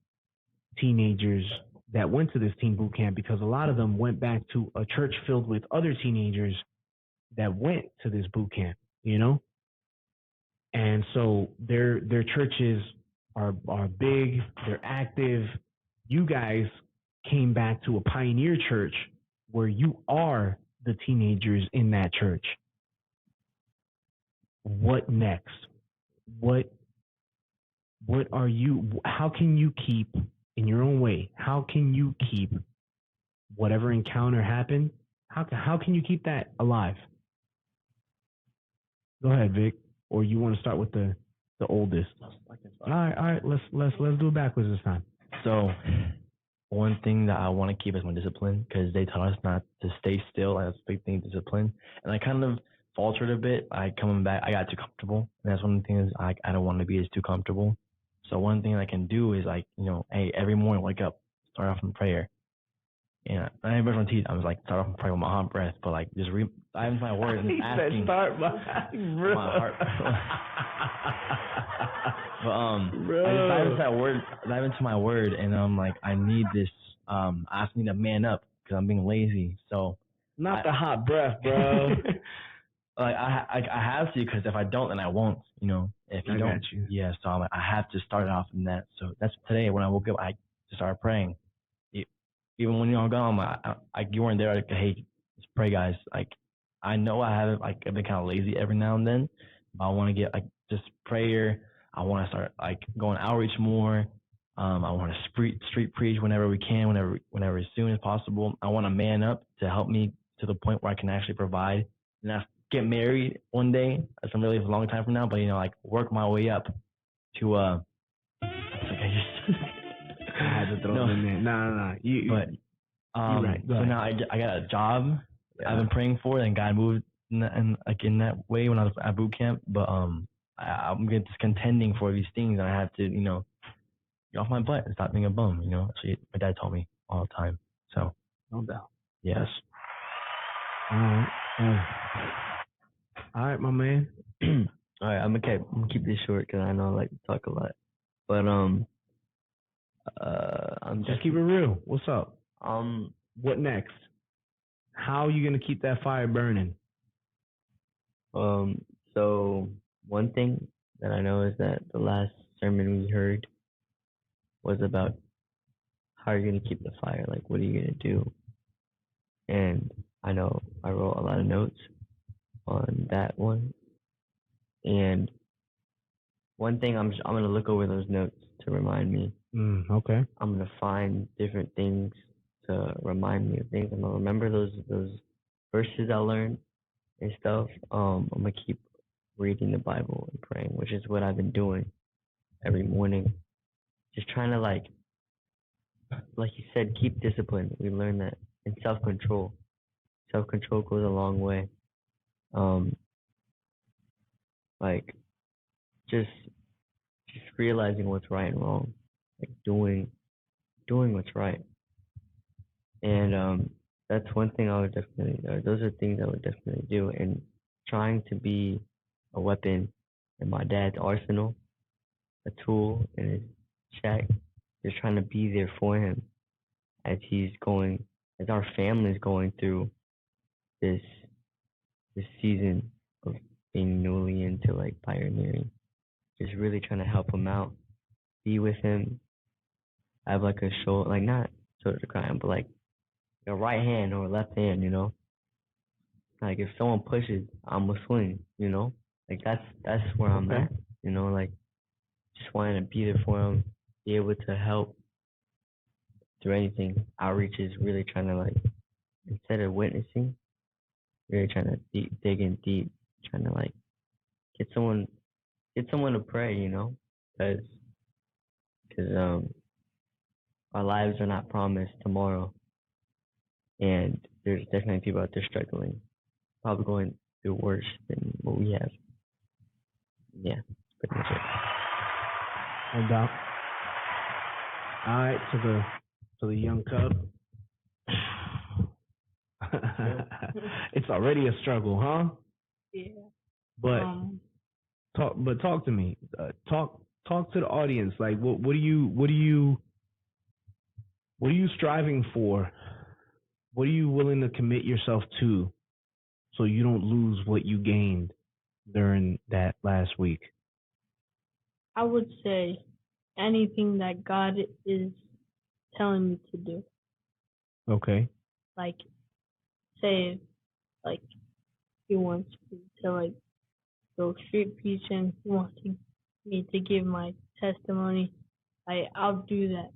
teenagers that went to this teen boot camp, because a lot of them went back to a church filled with other teenagers that went to this boot camp, you know? And so their churches are big, they're active. You guys came back to a pioneer church where you are the teenagers in that church. What next? What are you, how can you keep, in your own way, how can you keep whatever encounter happened, how can you keep that alive? Go ahead, Vic. Or you want to start with the oldest? All right. Let's do it backwards this time. So, one thing that I want to keep is my discipline, because they taught us not to stay still. That's a big thing, discipline. And I kind of faltered a bit. Coming back, I got too comfortable. And that's one of the things I don't want to be is too comfortable. So one thing I can do is hey, every morning wake up, start off in prayer. And I didn't brush my teeth. I was start off in prayer with my hot breath, but just dive into my words and asking. Start my heart. But I just dive into my word, and I'm I need this. Ask me to man up because I'm being lazy. So not the hot breath, bro. I have to, because if I don't, then I won't. If you don't, yeah. So I have to start off in that. So that's today when I woke up, I just started praying. Even when you're gone, you weren't there. Hey, just pray, guys. I know I haven't. I've been kind of lazy every now and then, but I want to get just prayer. I want to start going outreach more. I want to street preach whenever we can, whenever as soon as possible. I want to man up to help me to the point where I can actually provide. And get married one day. That's really a long time from now, but work my way up to I had to throw it in there. No. But you're right. So now I got a job. Yeah. I've been praying for it, and God moved in that way when I was at boot camp. But I'm just contending for these things, and I have to get off my butt and stop being a bum. So my dad told me all the time. So no doubt. Yes. All right, my man. All right, I'm gonna keep this short because I know I like to talk a lot. But I'm just keep it real. What's up? What next? How are you gonna keep that fire burning? So one thing that I know is that the last sermon we heard was about how you're gonna keep the fire. What are you gonna do? And I know I wrote a lot of notes on that one. And one thing I'm gonna look over those notes to remind me. Okay. I'm gonna find different things to remind me of things. I'm gonna remember those verses I learned and stuff. I'm gonna keep reading the Bible and praying, which is what I've been doing every morning. Just trying to like you said, keep discipline. We learned that, and self-control. Self-control goes a long way. Just realizing what's right and wrong, doing what's right. And that's one thing I would definitely. Those are things I would definitely do. And trying to be a weapon in my dad's arsenal, a tool in his shack. Just trying to be there for him as our family's going through this season of being newly into pioneering. Just really trying to help him out, be with him. I have a shoulder, not shoulder to cry on, but a right hand or a left hand, if someone pushes, I'm gonna swing, that's where I'm at, just wanting to be there for him, be able to help through anything. Outreach is really trying to instead of witnessing, really trying to dig in deep, trying to get someone to pray, because our lives are not promised tomorrow, and there's definitely people out there struggling, probably going through worse than what we have. Yeah, that's pretty much it. No doubt. All right, to the young cub. It's already a struggle, huh? Yeah. But talk to me. Talk to the audience. What are you striving for? What are you willing to commit yourself to, so you don't lose what you gained during that last week? I would say anything that God is telling me to do. Okay. Say, he wants me to go street preaching. He wants me to give my testimony. I'll do that.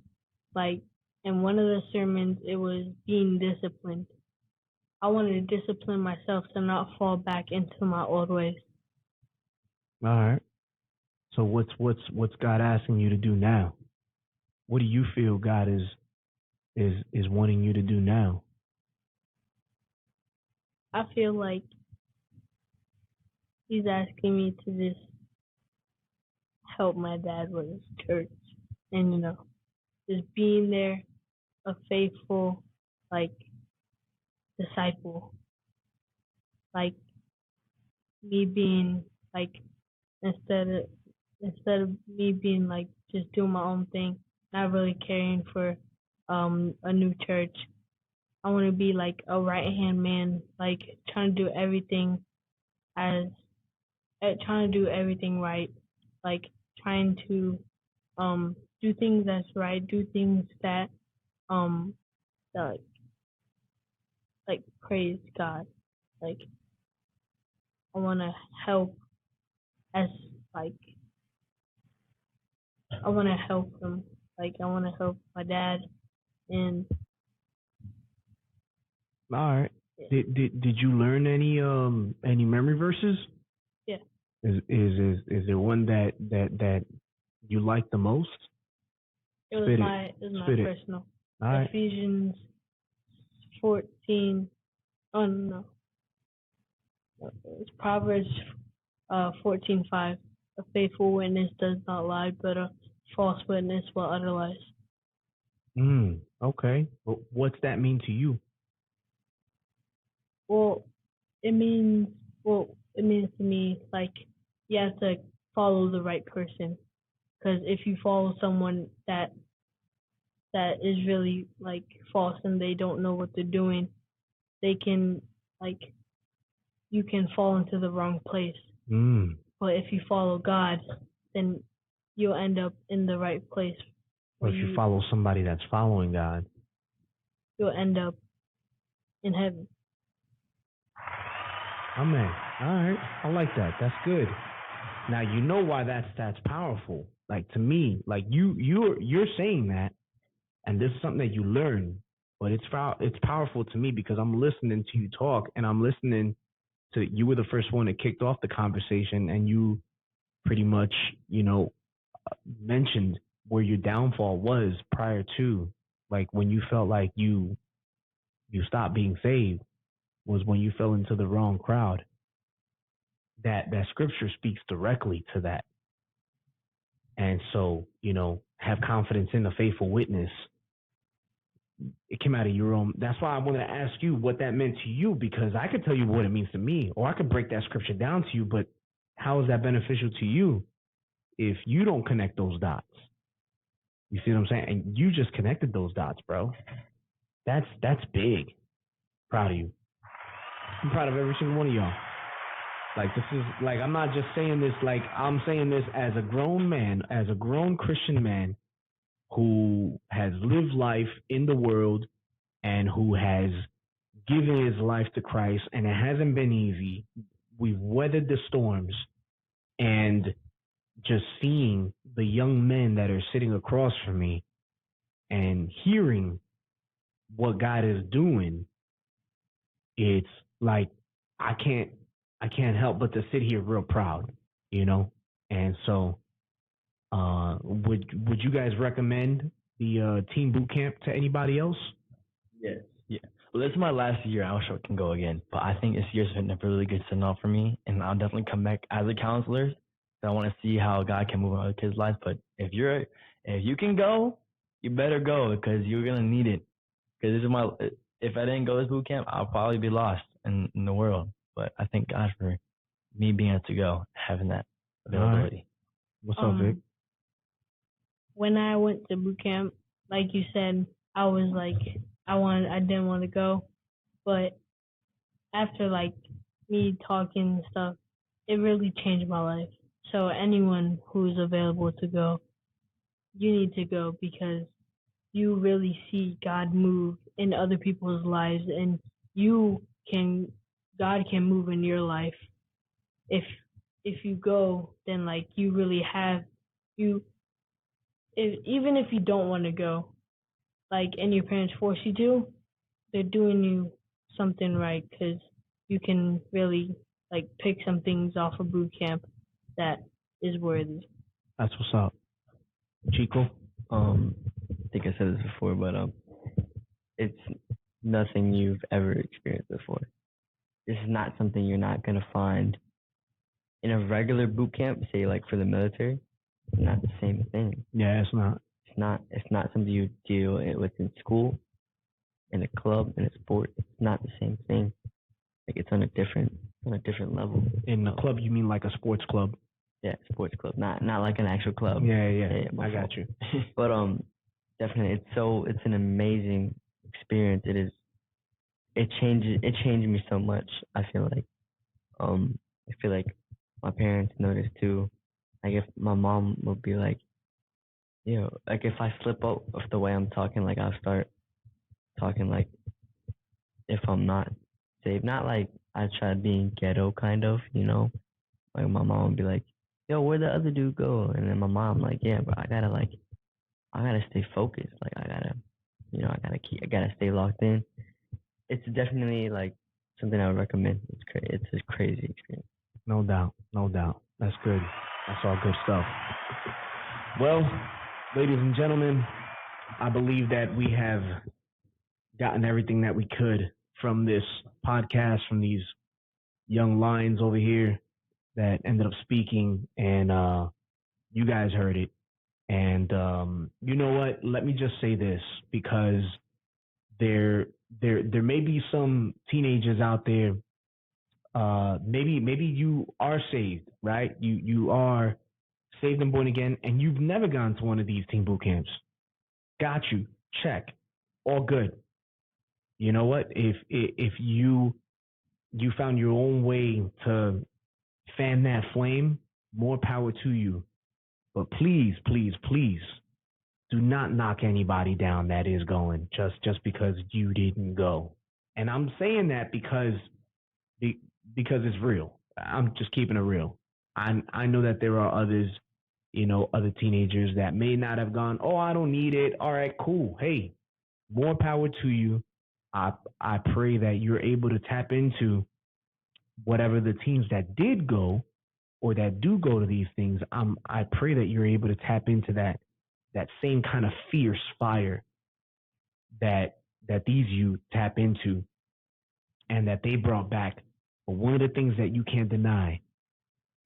In one of the sermons, it was being disciplined. I wanted to discipline myself to not fall back into my old ways. All right. So what's God asking you to do now? What do you feel God is wanting you to do now? I feel like he's asking me to just help my dad with his church, and just being there, a faithful like disciple, like me being like instead of me being like just doing my own thing, not really caring for a new church. I want to be like a right hand man, like trying to do everything as trying to do everything right, like trying to do things that's right, do things that um that praise God. Like I want to help as like I want to help them. Like I want to help my dad, and All right. Did you learn any memory verses? yeah, Is there one that you like the most? Spit it. it was my Spit it. personal. All right. Ephesians 14. Oh no, it's Proverbs 14:5. A faithful witness does not lie, but a false witness will utter lies. Okay. What's that mean to you? Well, it means it means to me like you have to follow the right person. Because if you follow someone that is really like false and they don't know what they're doing, they can like you can fall into the wrong place. But if you follow God, then you'll end up in the right place. Or if you follow somebody that's following God, you'll end up in heaven. Amen. All right, I like that. That's good. Now you know why that's powerful. Like to me, like you're saying that, and this is something that you learn, but it's powerful to me because I'm listening to you talk, and I'm listening to you were the first one that kicked off the conversation, and you pretty much mentioned where your downfall was prior to, like when you felt like you stopped being saved was when you fell into the wrong crowd. That scripture speaks directly to that. And so, have confidence in the faithful witness. It came out of your own. That's why I wanted to ask you what that meant to you, because I could tell you what it means to me, or I could break that scripture down to you, but how is that beneficial to you if you don't connect those dots? You see what I'm saying? And you just connected those dots, bro. That's big. Proud of you. I'm proud of every single one of y'all. Like, this is, like, I'm not just saying this, like, I'm saying this as a grown man, as a grown Christian man who has lived life in the world and who has given his life to Christ, and it hasn't been easy. We've weathered the storms, and just seeing the young men that are sitting across from me and hearing what God is doing, it's like I can't help but to sit here real proud, And so, would you guys recommend the Team BootCamp to anybody else? Yes. Yeah. Well, this is my last year. I wish I can go again, but I think this year's been a really good send off for me, and I'll definitely come back as a counselor. So I want to see how God can move in other kids' lives. But if you can go, you better go because you're gonna need it. Because if I didn't go to this boot camp, I'll probably be lost in the world. But I thank God for me being able to go, having that availability. Right. What's up, Vic? When I went to boot camp, like you said, I was like, I didn't want to go, but after like me talking and stuff, it really changed my life. So anyone who's available to go, you need to go because you really see God move in other people's lives, and God can move in your life. If you go, then like you really have you. Even if you don't want to go, like, and your parents force you to, they're doing you something right because you can really like pick some things off of boot camp that is worthy. That's what's up. Chico? I think I said this before, but it's nothing you've ever experienced before. This is not something you're not gonna find in a regular boot camp, say like for the military, it's not the same thing. Yeah, it's not. It's not something you deal with in school, in a club, in a sport. It's not the same thing. Like it's on a different level. In a club, you mean like a sports club? Yeah, sports club, not like an actual club. Yeah, I got you. But definitely, it's an amazing experience. It changed me so much. I feel like my parents noticed too. Like if my mom would be like, like if I slip up of the way I'm talking, like I'll start talking like if I'm not safe, not like I try being ghetto kind of, Like my mom would be like, "Yo, where'd the other dude go?" And then my mom like, "Yeah, but I gotta stay focused. Like I gotta stay locked in." It's definitely like something I would recommend. It's a crazy experience. No doubt. That's good. That's all good stuff. Well, ladies and gentlemen, I believe that we have gotten everything that we could from this podcast, from these young lions over here that ended up speaking, and you guys heard it. And you know what? Let me just say this, because there may be some teenagers out there. Maybe you are saved, right? You are saved and born again, and you've never gone to one of these teen boot camps. Got you. Check. All good. You know what? If you found your own way to fan that flame, more power to you. But please, please, please, do not knock anybody down that is going just because you didn't go. And I'm saying that because it's real. I'm just keeping it real. I know that there are others, other teenagers that may not have gone, "Oh, I don't need it." All right, cool. Hey, more power to you. I pray that you're able to tap into whatever the teams that did go or that do go to these things. I pray that you're able to tap into that same kind of fierce fire that these youth tap into and that they brought back. But one of the things that you can't deny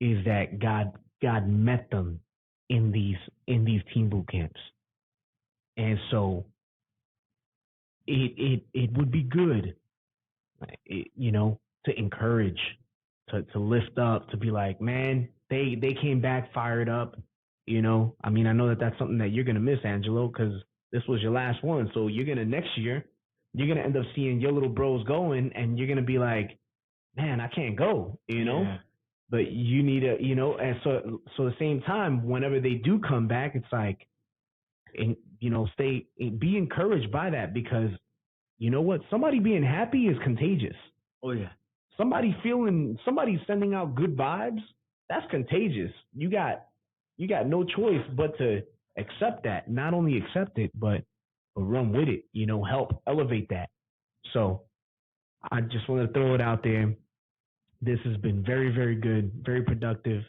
is that God met them in these teen boot camps. And so it would be good, to encourage, to lift up, to be like, man, they came back fired up. I mean, I know that that's something that you're gonna miss, Angelo, because this was your last one. So next year you're gonna end up seeing your little bros going, and you're gonna be like, man, I can't go, Yeah. But you need and so at the same time, whenever they do come back, it's like, and be encouraged by that, because you know what? Somebody being happy is contagious. Oh yeah. Somebody sending out good vibes, that's contagious. You got no choice but to accept that. Not only accept it, but run with it, help elevate that. So I just want to throw it out there. This has been very, very good, very productive.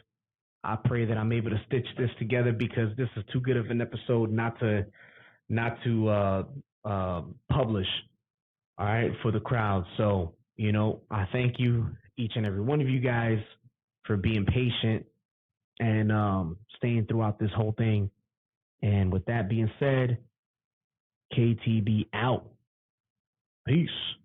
I pray that I'm able to stitch this together, because this is too good of an episode not to publish. All right, for the crowd. So, I thank you, each and every one of you guys, for being patient and staying throughout this whole thing. And with that being said, KTB out. Peace.